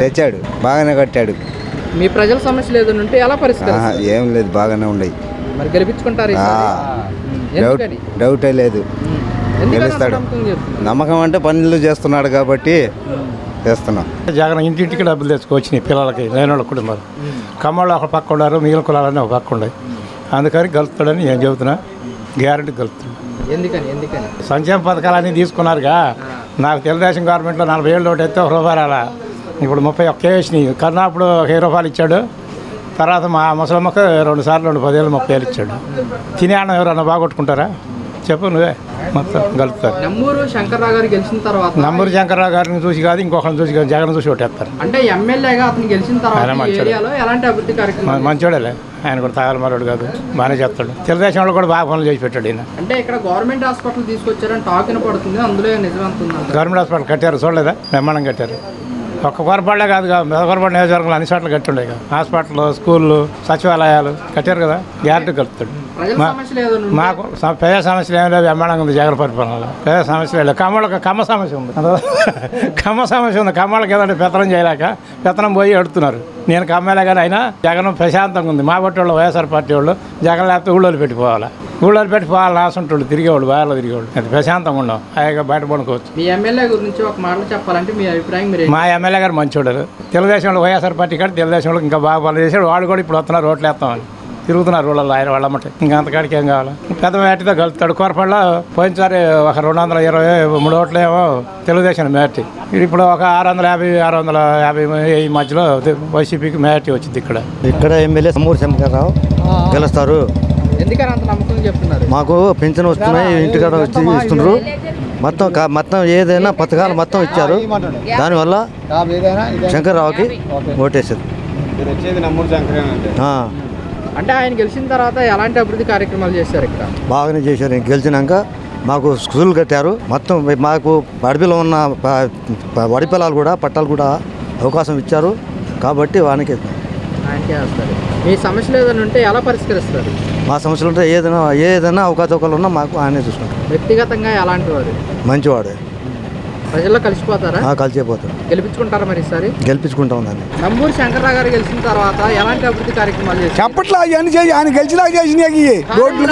తెచ్చాడు, బాగానే కట్టాడు. మీ ప్రజల సమస్యలు ఏదైనా ఉంటే ఎలా పరిష్కరిస్తారు? ఏం లేదు, బాగానే ఉన్నాయి. మరి గెలిపించుకుంటారు? డౌటే లేదు, గెలుస్తాడు. నమ్మకం అంటే పనులు చేస్తున్నాడు కాబట్టి చేస్తున్నాం. జగన్ ఇంటింటికి డబ్బులు తెచ్చుకొచ్చినాయి పిల్లలకి, లేని వాళ్ళకి కుటుంబాలు. కమ్మళ్ళు ఒక పక్క ఉన్నారు, మిగిలిన కులాలని ఒక పక్క ఉన్నాయి. అందుకని గెలుస్తాడని నేను చెబుతున్నా. గ్యారెంటీ గెలుస్తున్నాను. ఎందుకని? సంక్షేమ పథకాలన్నీ తీసుకున్నారుగా. నాకు తెలుగుదేశం గవర్నమెంట్లో 40 ఏళ్ళు ఒకటి ఎత్తే ₹1 రాలా. ఇప్పుడు 31 వేసినాయి. కన్నా అప్పుడు ₹1000 ఇచ్చాడు. తర్వాత మా ముసలమ్మకు 2 సార్లు 10 ఏళ్ళు 30 ఏళ్ళు ఇచ్చాడు. తినే అన్నం ఎవరన్నా బాగొట్టుకుంటారా? చెప్పు నువ్వే. మొత్తం కలుపుతారు. నంబూరు శంకర్రావు గారు గెలిచిన తర్వాత నంబూరు శంకర్రావు గారిని చూసి కాదు, ఇంకొకరిని చూసి కాదు, జగన్ చూసి ఓటేస్తారు. అంటే ఎమ్మెల్యేగా అతను గెలిచిన తర్వాత ఏరియాలో ఎలాంటి అభివృద్ధి కార్యక్రమాలు? మంచోడేలే. ఆయన కూడా తాగలమారోడు కాదు, బాగానే చేస్తాడు. తెలుగుదేశం వాళ్ళు కూడా బాగా పనులు చేసి పెట్టాడు ఈయన. అంటే ఇక్కడ గవర్నమెంట్ హాస్పిటల్ తీసుకొచ్చారని టాక్ వినపడుతుంది. అందులో నిజమంతుంది. గవర్నమెంట్ హాస్పిటల్ కట్టారు, చూడలేదా? బ్రహ్మాండం కట్టారు. ఒక్క కోరపాడులే కాదు, మెదకొరపాడు నియోజకవర్గంలో అన్ని చోట్ల కట్టుండే కదా. హాస్పిటల్, స్కూళ్ళు, సచివాలయాలు కట్టారు కదా. గ్యారెంటీ కలుపుతాడు. మాకు పెద్ద సమస్యలు ఏమి లేదు, బ్రహ్మాండంగా ఉంది జగన్ పరిపాలనలో. పెద్ద సమస్యలు లేదు. కమ్మ సమస్య ఉంది. కమ్మ సమస్య ఉంది. కమ్మలకి ఏదంటే పెత్తనం చేయలేక పెత్తనం పోయి ఎడుతున్నారు. నేను కమ్మలే కానీ అయినా జగన్ ప్రశాంతంగా ఉంది. మా బట్టి వాళ్ళు వైఎస్ఆర్ పార్టీ వాళ్ళు జగన్ లేకపోతే ఊళ్ళో పెట్టిపోవాలి. ఊళ్ళో పెట్టిపోవాలి ఆసుంటాడు, తిరిగేవాళ్ళు, బాగా తిరిగేవాళ్ళు. అది ప్రశాంతంగా ఉండవు, హాయిగా బయట పడుకోవచ్చు. మీ ఎమ్మెల్యే గురించి ఒక మాటలు చెప్పాలంటే మీ అభిప్రాయం? మా ఎమ్మెల్యే గారు మంచోడు. తెలుగుదేశంలో వైఎస్ఆర్ పార్టీ కాదు, తెలుగుదేశంలో ఇంకా బాగా పనులు చేశాడు. వాళ్ళు కూడా ఇప్పుడు వస్తున్నారు, రోడ్లు వేస్తామని తిరుగుతున్నారు ఊళ్ళలో. ఆయన వాళ్ళమ్మటే ఇంకా అంతకాడికి ఏం కావాలి. పెద్ద మేటితో కలుపుతాడు. కోరపడిలో పోయినసారి ఒక 223 ఓట్లు ఏమో తెలుగుదేశం మేటి. ఇప్పుడు ఒక 650 ఈ మధ్యలో వైసీపీకి మేటి వచ్చింది. ఇక్కడ ఎమ్మెల్యే నంబూరు శంకర్రావు గెలుస్తారు. ఎందుకని అంత నమ్మకం చెప్తున్నారు? మాకు పెన్షన్ వస్తున్నాయి, ఇంటికాడ వచ్చి ఇస్తున్నారు. మొత్తం ఏదైనా పథకాలు మొత్తం ఇచ్చారు. దానివల్ల శంకర్రావుకి ఓటేసారు. అంటే ఆయన గెలిచిన తర్వాత ఎలాంటి అభివృద్ధి కార్యక్రమాలు చేశారు? ఇక్కడ బాగానే చేశారు. గెలిచినాక మాకు స్కూల్ కట్టారు. మొత్తం మాకు అడవిలో ఉన్న వడి పొలాలు కూడా పట్టాలు కూడా అవకాశం ఇచ్చారు. కాబట్టి వానికి మీ సమస్యలు ఏదైనా ఉంటే ఎలా పరిష్కరిస్తారు? మా సమస్యలు ఉంటే ఏదైనా అవకాశాలు ఉన్నా మాకు ఆయనే చూసుకుంటారు. వ్యక్తిగతంగా ఎలాంటి వారు? మంచివాడే. ప్రజల్లో కలిసిపోతారా? కలిసిపోతారు. గెలిపించుకుంటారా మరి ఈసారి? గెలిపించుకుంటాం. దాన్ని నంబూరు శంకర్రావు గారు గెలిచిన తర్వాత ఎలాంటి అభివృద్ధి కార్యక్రమాలు చేశారు? చెప్పట్లా అవన్నీ చేసి ఆయన గెలిచినా చేసినాయి. రోడ్లు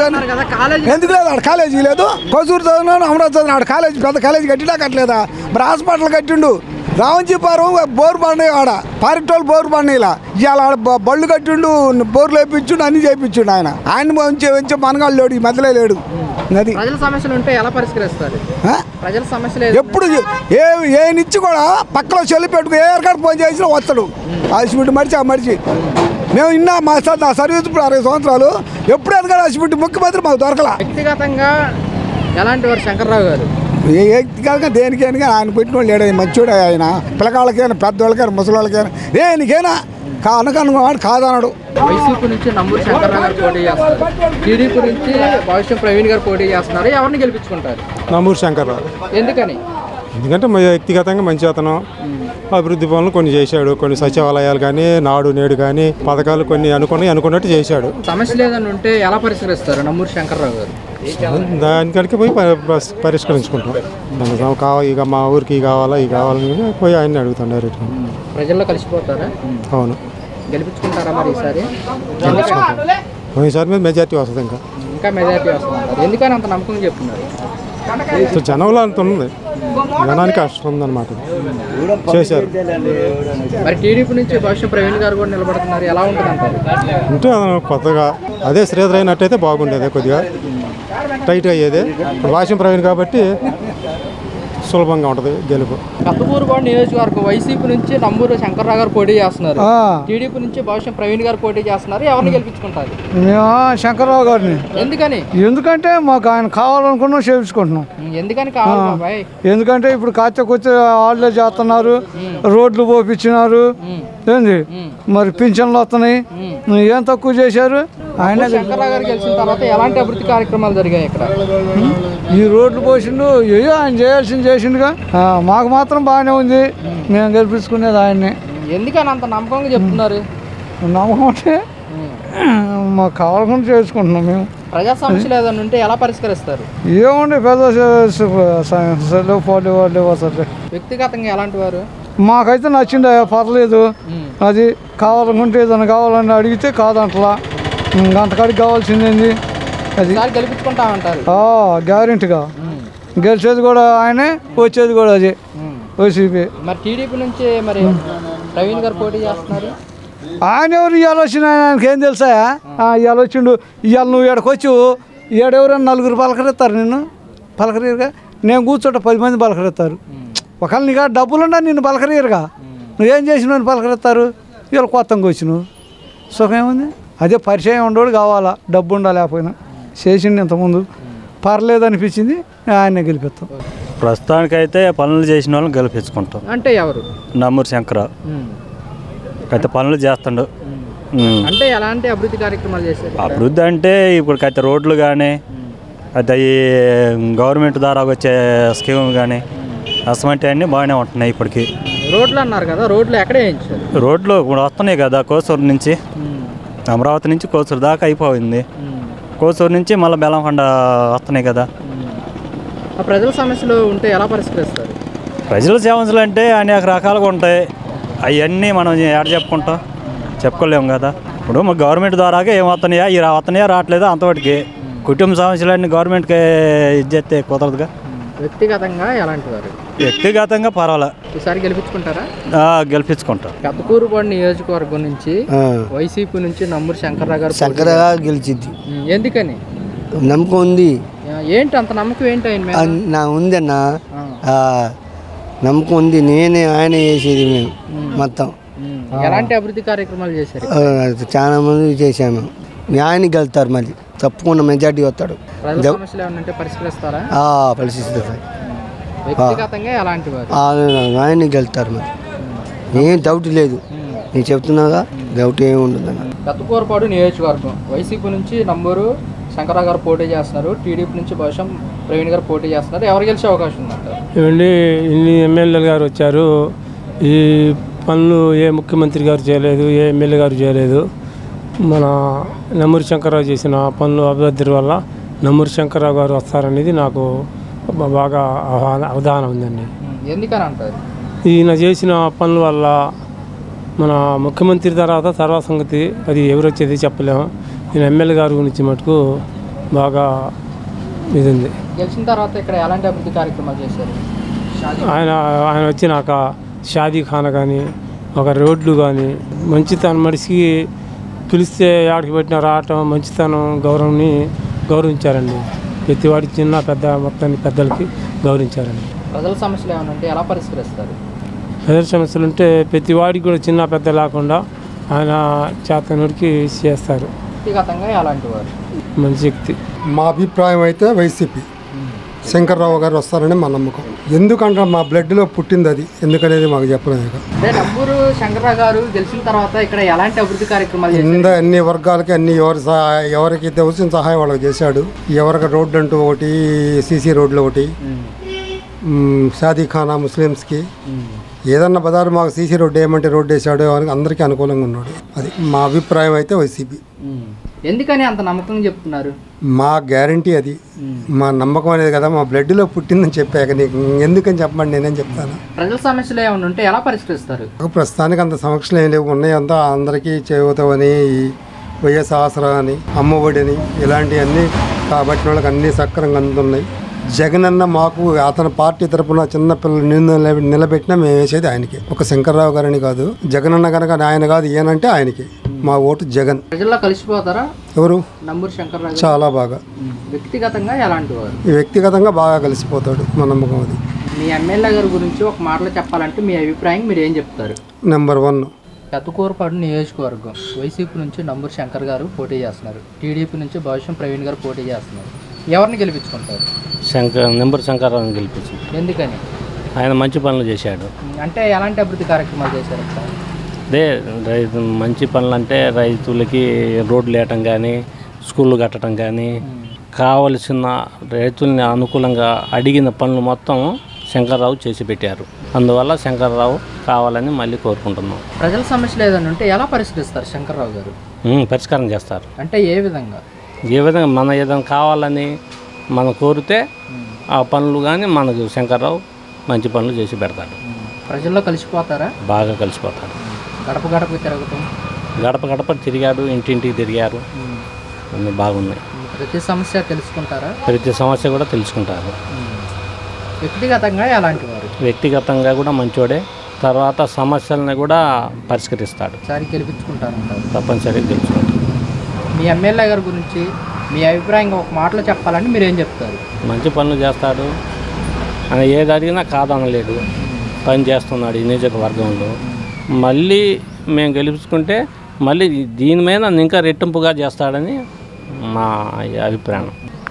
ఎందుకు లేదు? ఆడ కాలేజీ లేదు. కొసూరు చదివినాడు, అమరావతి చదివినాడు. కాలేజీ పెద్ద కాలేజీ కట్టినా కట్టలేదా? మరి హాస్పిటల్ కట్టిండు. రామంజీపురం బోరు పండుగ ఆడ పారిటోళ్ళు బోరు పండుగ ఇవాళ ఆడ బళ్ళు కట్టిండు, బోర్లు వేయించుండు, అన్ని చేయించుండు. ఆయన మంచి మనగాళ్ళు లేడు, ఈ మధ్యలో లేడు. అది ప్రజల సమస్యలు ఉంటే ఎలా పరిష్కరిస్తారు? ప్రజల సమస్యలు ఎప్పుడు ఏ నిచ్చి కూడా పక్కలో చెల్లి పెట్టుకు ఏ ఎక్కడ ఫోన్ చేసినా వస్తాడు. హాస్పిటల్ మడిచి ఆ మడిచి మేము ఇన్నా మా నా సర్వీస్ ఇప్పుడు 60 సంవత్సరాలు ఎప్పుడు ఎదగాడు హాస్పిటల్ ముఖ్యమంత్రి మాకు దొరకలా. వ్యక్తిగతంగా ఎలాంటి వారు శంకర్రావు గారు? ఏ వ్యక్తిగతంగా దేనికైనా ఆయన పెట్టిన వాళ్ళు లేడు, మంచోడు ఆయన. పిల్లకాళ్ళకైనా పెద్దవాళ్ళకైనా ముసలివాళ్ళకైనా దేనికైనా అనకనుకున్నాడు కాదన్నాడు. వైసీపీ నుంచి నంబూరు శంకర్రావు గారు పోటీ చేస్తారు, టీడీపీ నుంచి భవిష్యం ప్రవీణ్ గారు పోటీ చేస్తున్నారు. ఎవరిని గెలిపించుకుంటారు? నంబూరు శంకర్రావు. ఎందుకని? ఎందుకంటే వ్యక్తిగతంగా మంచి అతను, అభివృద్ధి పనులు కొన్ని చేశాడు. కొన్ని సచివాలయాలు కానీ, నాడు నేడు కానీ పథకాలు కొన్ని అనుకున్నట్టు చేశాడు. సమస్య లేదని ఉంటే ఎలా పరిష్కరిస్తారు నంబూరు శంకర్రావు గారు? దానికడికి పోయి పరిష్కరించుకుంటాం. ఇక మా ఊరికి కావాలని పోయి ఆయన్ని అడుగుతాం డైరెక్ట్. ప్రజల్లో కలిసిపోతారా? అవును. గెలిపించుకుంటారా మరి ఈసారి? ఈసారి మీద మెజార్టీ వస్తుంది. ఇంకా మెజార్టీ వస్తుంది. ఎందుకని అంత నమ్మకం చెప్తున్నారు? జనంలో అంత ఉంది, జనానికి కష్టం ఉందన్నమాట. చేశారు. మరి టీడీపీ నుంచి భవిష్యం ప్రవీణ్ గారు కూడా నిలబడుతున్నారు, ఎలా ఉంటుంది అంటారు? అంటే కొత్తగా అదే శ్రీధర్ అయినట్టయితే బాగుండేది, కొద్దిగా టైట్ అయ్యేది. ఇప్పుడు భాష్యం ప్రవీణ్ కాబట్టి సులభంగా ఉంటుంది గెలుపు. కత్తుకూరుపాడు నియోజకవర్గం వైసీపీ నుంచి నంబూరు శంకర్రావు గారు పోటీ చేస్తున్నారు, టీడీపీ నుంచి భవిష్యం ప్రవీణ్ గారు పోటీ చేస్తున్నారు. ఎవరిని గెలిపించుకుంటారు? శంకర్రావు గారిని. ఎందుకని? ఎందుకంటే మాకు ఆయన కావాలనుకున్నాం, చేయించుకుంటున్నాం. ఎందుకని కావాలి బాబాయ్? ఎందుకంటే ఇప్పుడు కాచకొచ్చి వాళ్ళే చేస్తున్నారు, రోడ్లు పోపించినారు, ఏంది మరి పింఛన్లు వస్తున్నాయి. ఏం తక్కువ చేశారు? ఆయన శంకర్రావు గారు గెలిచిన తర్వాత ఎలాంటి అభివృద్ధి కార్యక్రమాలు జరిగాయి ఇక్కడ? ఈ రోడ్లు పోసిండు, ఏయో ఆయన చేయాల్సింది చేసిండుగా. మాకు మాత్రం బాగానే ఉంది, మేము గెలిపించుకునేది ఆయన్ని. ఎందుకని అంత నమ్మకంగా చెప్తున్నారు? నమ్మకం అంటే మాకు కావాలనుకుంటే చేసుకుంటున్నాం మేము. ప్రజా సమస్యలు ఏదైనా ఉంటే ఎలా పరిష్కరిస్తారు? ఏముండే పెద్ద పోటీ. వ్యక్తిగతంగా ఎలాంటి వారు? మాకైతే నచ్చింది, పర్లేదు. అది కావాలనుకుంటే ఏదైనా కావాలని అడిగితే కాదంటలా, అంతకాడికి కావాల్సిందేంది అది గెలిపించుకుంటామంటారు. గ్యారెంటీగా గెలిచేది కూడా ఆయనే, వచ్చేది కూడా అదే వైసీపీ. మరి టీడీపీ నుంచి మరి ప్రవీణ్ గారు పోటీ చేస్తున్నారు. ఆయన ఎవరు ఇవాళ వచ్చిన ఆయనకి ఏం తెలుసా? ఇవాళ వచ్చిండు, ఇవాళ నువ్వు ఇక్కడికి ఎవరైనా 4 పలకరిస్తారు నిన్ను, పలకరీరుగా. నేను కూర్చోట 10 మంది పలకరిస్తారు. ఒకవేళ నీకు డబ్బులున్నా నిన్ను పలకరీరుగా, నువ్వేం చేసినావు పలకరిస్తారు. ఇవాళ కొత్తగా వచ్చినావు, సుఖం ఏముంది? అదే పరిచయం ఉండేవాడు కావాలా, డబ్బు ఉండాలి. లేకపోయినా చేసిండు ఇంతకుముందు, పర్లేదు అనిపించింది, ఆయనే గెలిపిస్తాం. ప్రస్తుతానికైతే పనులు చేసిన వాళ్ళని గెలిపించుకుంటాం. అంటే ఎవరు? నంబూరు శంకర్రావు అయితే పనులు చేస్తాడు. అంటే ఎలాంటి అభివృద్ధి కార్యక్రమాలు చేశారు? అభివృద్ధి అంటే ఇప్పటికైతే రోడ్లు కానీ, అయితే ఈ గవర్నమెంట్ ద్వారా వచ్చే స్కీమ్ కానీ అసమంటే అన్నీ బాగానే ఉంటున్నాయి. ఇప్పటికి రోడ్లు అన్నారు కదా, రోడ్లు ఎక్కడ వేయించారు? రోడ్లు కూడా వస్తున్నాయి కదా, కోసూరు నుంచి అమరావతి నుంచి కోసూరు దాకా అయిపోయింది. కోసూరు నుంచి మళ్ళీ బెల్లంకొండ వస్తున్నాయి కదా. ప్రజల సమస్యలు ఉంటే ఎలా పరిష్కరిస్తారు? ప్రజల సమస్యలు అంటే అనేక రకాలుగా ఉంటాయి, అవన్నీ మనం ఎక్కడ చెప్పుకోలేము కదా. ఇప్పుడు మా గవర్నమెంట్ ద్వారాగా ఏమవుతున్నాయా, ఈ వస్తున్నాయా రావట్లేదా అంతవరకు. కుటుంబ సమస్యలన్నీ గవర్నమెంట్కి ఇది చేస్తే కుదరదుగా. వ్యక్తిగతంగా ఎలాంటి వారు? వ్యక్తిగతంగా పర్వాలే. ఈసారి గెలిపించుకుంటారా? గెలిపించుకుంటాం. కత్తుకూరుపాడు నియోజకవర్గం నుంచి వైసీపీ నుంచి నంబూరు శంకర్రావు గారు గెలిచింది. ఎందుకని? నమ్మకం ఉంది. ఏంటి అంత నమ్మకం? ఏంటి ఆయన మీద? నా ఉంది అన్న, నమ్మకం ఉంది. నేనే ఆయన చేసేది మేము మొత్తం. ఎలాంటి అభివృద్ధి కార్యక్రమాలు చేశారు? చాలా మంది చేశాము. న్యాయానికి వెళ్తారు, మళ్ళీ తప్పకుండా మెజార్టీ వస్తాడు. పరిష్కరిస్తారా? పరిశీలిస్తారు. వ్యక్తిగతంగా ఎలాంటి వారు? న్యాయానికి వెళ్తారు, మరి ఏం డౌట్ లేదు. నేను చెప్తున్నాగా, డౌట్ ఏమి ఉండదు. కత్తుకూరుపాడు నియోజకవర్గం వైసీపీ నుంచి నంబూరు శంకర్రావు గారు పోటీ చేస్తున్నారు, టీడీపీ నుంచి భవిష్యం ప్రవీణ్ గారు పోటీ చేస్తున్నారు. ఎవరు గెలిచే అవకాశం ఉందంటారు? ఇవన్నీ ఇన్ని ఎమ్మెల్యేలు గారు వచ్చారు, ఈ పనులు ఏ ముఖ్యమంత్రి గారు చేయలేదు, ఏ ఎమ్మెల్యే గారు చేయలేదు. మన నంబూరు శంకర్రావు చేసిన పనులు అభివృద్ధి వల్ల నంబూరు శంకర్రావు గారు వస్తారనేది నాకు బాగా అవగాహన ఉందండి. ఎందుకని అంటారు? ఈయన చేసిన పనుల వల్ల మన ముఖ్యమంత్రి తర్వాత సంగతి అది ఎవరు వచ్చేది చెప్పలేము. ఈయన ఎమ్మెల్యే గారి గురించి మటుకు బాగా ఇది ఉంది. గెలిచిన తర్వాత ఇక్కడ ఎలాంటి అభివృద్ధి కార్యక్రమాలు చేశారు? ఆయన వచ్చినాక షాదీఖానా కానీ ఒక రోడ్లు కానీ మంచితనం మనిషికి పిలిస్తే ఆడికి పెట్టిన రావటం మంచితనం గౌరవించారండి. ప్రతివాడి చిన్న పెద్ద మొత్తాన్ని పెద్దలకి గౌరవించారండి. ప్రజల సమస్యలు ఏమైనా ఉంటే ఎలా పరిష్కరిస్తారు? ప్రజల సమస్యలు ఉంటే ప్రతివాడికి కూడా చిన్న పెద్ద లేకుండా ఆయన చేతనుడికి చేస్తారు. వ్యక్తిగతంగా ఎలాంటి వారు? మంచి వ్యక్తి. మా అభిప్రాయం అయితే వైసీపీ శంకర్రావు గారు వస్తారని మా నమ్మకం. ఎందుకంటే మా బ్లడ్లో పుట్టింది అది, ఎందుకనేది మాకు చెప్పలేదు. అంటే నంబూరు శంకర్రావు గారు గెలిచిన తర్వాత ఇక్కడ ఎలాంటి అభివృద్ధి కార్యక్రమాలు చేశారు? అన్ని వర్గాలకి ఎవరికి తెలిసిన సహాయం వాళ్ళకి చేశాడు. ఎవరికి రోడ్డు అంటూ ఒకటి, సీసీ రోడ్లు ఒకటి, షాదీఖానా ముస్లిమ్స్కి ఏదన్నా బదారు మాకు సీసీ రోడ్డు ఏమంటే రోడ్డు వేసాడు, అందరికీ అనుకూలంగా ఉన్నాడు. అది మా అభిప్రాయం అయితే వైసీపీ. ఎందుకని అంత నమ్మకం చెప్తున్నారు? మా గ్యారంటీ అది, మా నమ్మకం అనేది కదా, మా బ్లడ్లో పుట్టిందని చెప్పాక నీకు ఎందుకని చెప్పండి, నేనేం చెప్తాను. ప్రజల సమస్యలు ఏమైనా ఉంటే ఎలా పరిష్కరిస్తారు? ప్రస్తుతానికి అంత సమస్యలు ఏం లేవు. ఉన్నాయంతా అందరికీ చేయూతని, వైఎస్ ఆసరా అని, అమ్మఒడిని, ఇలాంటివన్నీ కాబట్టి వాళ్ళకి అన్నీ సక్రంగా అందుతున్నాయి. జగన్ అన్న మాకు అతని పార్టీ తరఫున చిన్నపిల్లలు నిలబెట్టినా మేము వేసేది ఆయనకి. ఒక శంకర్రావు గారని కాదు, జగన్ అన్న కనుక ఆయన కాదు ఈయనంటే ఆయనకి మా ఓటు జగన్. ప్రజల్లో కలిసిపోతారా? ఎవరు? నంబూరు శంకర్రావు చాలా బాగా. వ్యక్తిగతంగా ఎలాంటి వారు? వ్యక్తిగతంగా బాగా కలిసిపోతాడు, మా నమ్మకం అది. మీ ఎమ్మెల్యే గారి గురించి ఒక మాటలో చెప్పాలంటే మీ అభిప్రాయం మీరు ఏం చెప్తారు? నెంబర్ 1 పెద్దకూరపాడు నియోజకవర్గం వైసీపీ నుంచి నంబూరు శంకర్ గారు పోటీ చేస్తున్నారు. టీడీపీ నుంచి భవిష్యం ప్రవీణ్ గారు పోటీ చేస్తున్నారు. ఎవరిని గెలిపించుకుంటారు? నంబూరు శంకర్రావుని గెలిపించారు. ఎందుకని? ఆయన మంచి పనులు చేశాడు. అంటే ఎలాంటి అభివృద్ధి కార్యక్రమాలు చేశారు? అదే మంచి పనులు అంటే రైతులకి రోడ్లు వేయటం కానీ, స్కూళ్ళు కట్టడం కానీ, కావలసిన రైతుల్ని అనుకూలంగా అడిగిన పనులు మొత్తం శంకర్రావు చేసి పెట్టారు. అందువల్ల శంకర్రావు కావాలని మళ్ళీ కోరుకుంటున్నాం. ప్రజల సమస్యలు ఏదైనా ఉంటే ఎలా పరిష్కరిస్తారు శంకర్రావు గారు? పరిష్కారం చేస్తారు. అంటే ఏ విధంగా? మన ఏదైనా కావాలని మనం కోరితే ఆ పనులు కానీ మనకు శంకర్రావు మంచి పనులు చేసి పెడతాడు. ప్రజల్లో కలిసిపోతారా? బాగా కలిసిపోతాడు. గడప గడప తిరగటం, గడప గడప తిరిగాడు, ఇంటింటికి తిరిగారు, అన్నీ బాగున్నాయి. ప్రతి సమస్య తెలుసుకుంటారా? ప్రతి సమస్య కూడా తెలుసుకుంటారు. వ్యక్తిగతంగా ఎలాంటి వారు? వ్యక్తిగతంగా కూడా మంచోడే. తర్వాత సమస్యలను కూడా పరిష్కరిస్తాడు. సారి గెలిపించుకుంటారంటారు? తప్పనిసరిగా గెలుచుకుంటారు. మీ ఎమ్మెల్యే గారి గురించి మీ అభిప్రాయంగా ఒక మాటలో చెప్పాలంటే మీరేం చెప్తారు? మంచి పనులు చేస్తాడు, ఆయన ఏది అడిగినా కాదనలేడు, పని చేస్తున్నాడు ఈ నియోజకవర్గంలో. మళ్ళీ మేము గెలుచుకుంటే మళ్ళీ దీని మీద ఇంకా రెట్టింపుగా చేస్తాడని మా అభిప్రాయం.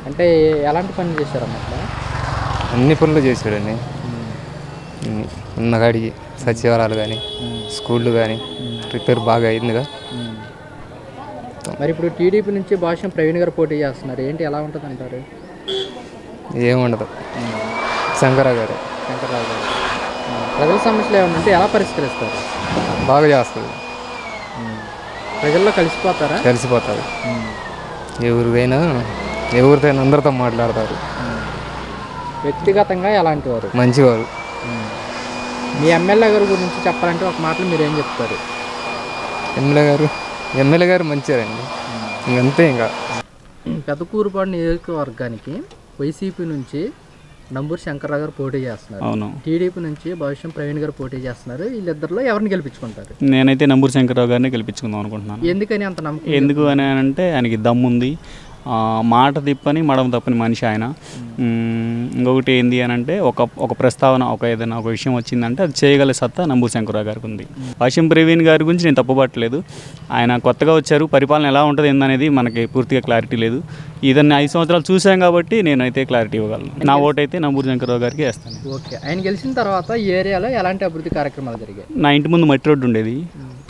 అంటే ఎలాంటి పనులు చేశారన్నమాట? అన్ని పనులు చేశాడండి. ఉన్నగాడికి సచివాలయాలు కానీ, స్కూళ్ళు కానీ రిపేర్ బాగా అయిందిగా. మరి ఇప్పుడు టీడీపీ నుంచి భాష్యం ప్రవీణ్ గారు పోటీ చేస్తున్నారు. ఏంటి ఎలా ఉంటుంది అంటారు? ఏముండదు, శంకర్రావు గారు. ప్రజల సమస్యలు ఏమైనా ఉంటే ఎలా పరిష్కరిస్తారు? బాగా చేస్తుంది. ప్రజల్లో కలిసిపోతారా? కలిసిపోతారు. ఎవరితో అందరితో మాట్లాడతారు. వ్యక్తిగతంగా ఎలాంటి వారు? మంచివారు. మీ ఎమ్మెల్యే గారి గురించి చెప్పాలంటే ఒక మాటలు మీరు ఏం చెప్తారు? ఎమ్మెల్యే గారు మంచివారండి, ఇంకంతే. ఇంకా పెద్దకూరుపాడు నియోజకవర్గానికి వైసీపీ నుంచి నంబూరు శంకర్రావు గారు పోటీ చేస్తున్నారు. అవును. టీడీపీ నుంచి భవిష్యం ప్రవీణ్ గారు పోటీ చేస్తున్నారు. వీళ్ళిద్దరిలో ఎవరిని గెలిపించుకుంటారు? నేనైతే నంబూరు శంకర్రావు గారిని గెలిపించుకుందాం అనుకుంటున్నాను. ఎందుకని అంత నమ్మకం? ఎందుకు అని అంటే ఆయనకి దమ్ముంది, మాట తిప్పని మడమ తప్పని మనిషి ఆయన. ఇంకొకటి ఏంది అని అంటే ఒక ప్రస్తావన, ఏదైనా ఒక విషయం వచ్చిందంటే అది చేయగల సత్తా నంబూరు శంకర్రావు గారికి ఉంది. భాష్యం ప్రవీణ్ గారి గురించి నేను తప్పుపట్టలేదు. ఆయన కొత్తగా వచ్చారు, పరిపాలన ఎలా ఉంటుంది ఏందనేది మనకి పూర్తిగా క్లారిటీ లేదు. ఇదన్నీ 5 సంవత్సరాలు చూసాం కాబట్టి నేనైతే క్లారిటీ ఇవ్వగలను. నా ఓటు అయితే నంబూరు శంకర్రావు గారికి వేస్తాను. ఓకే. ఆయన గెలిచిన తర్వాత ఈ ఏరియాలో ఎలాంటి అభివృద్ధి కార్యక్రమాలు జరిగాయి? నా ఇంటి ముందు మట్టి రోడ్డు ఉండేది.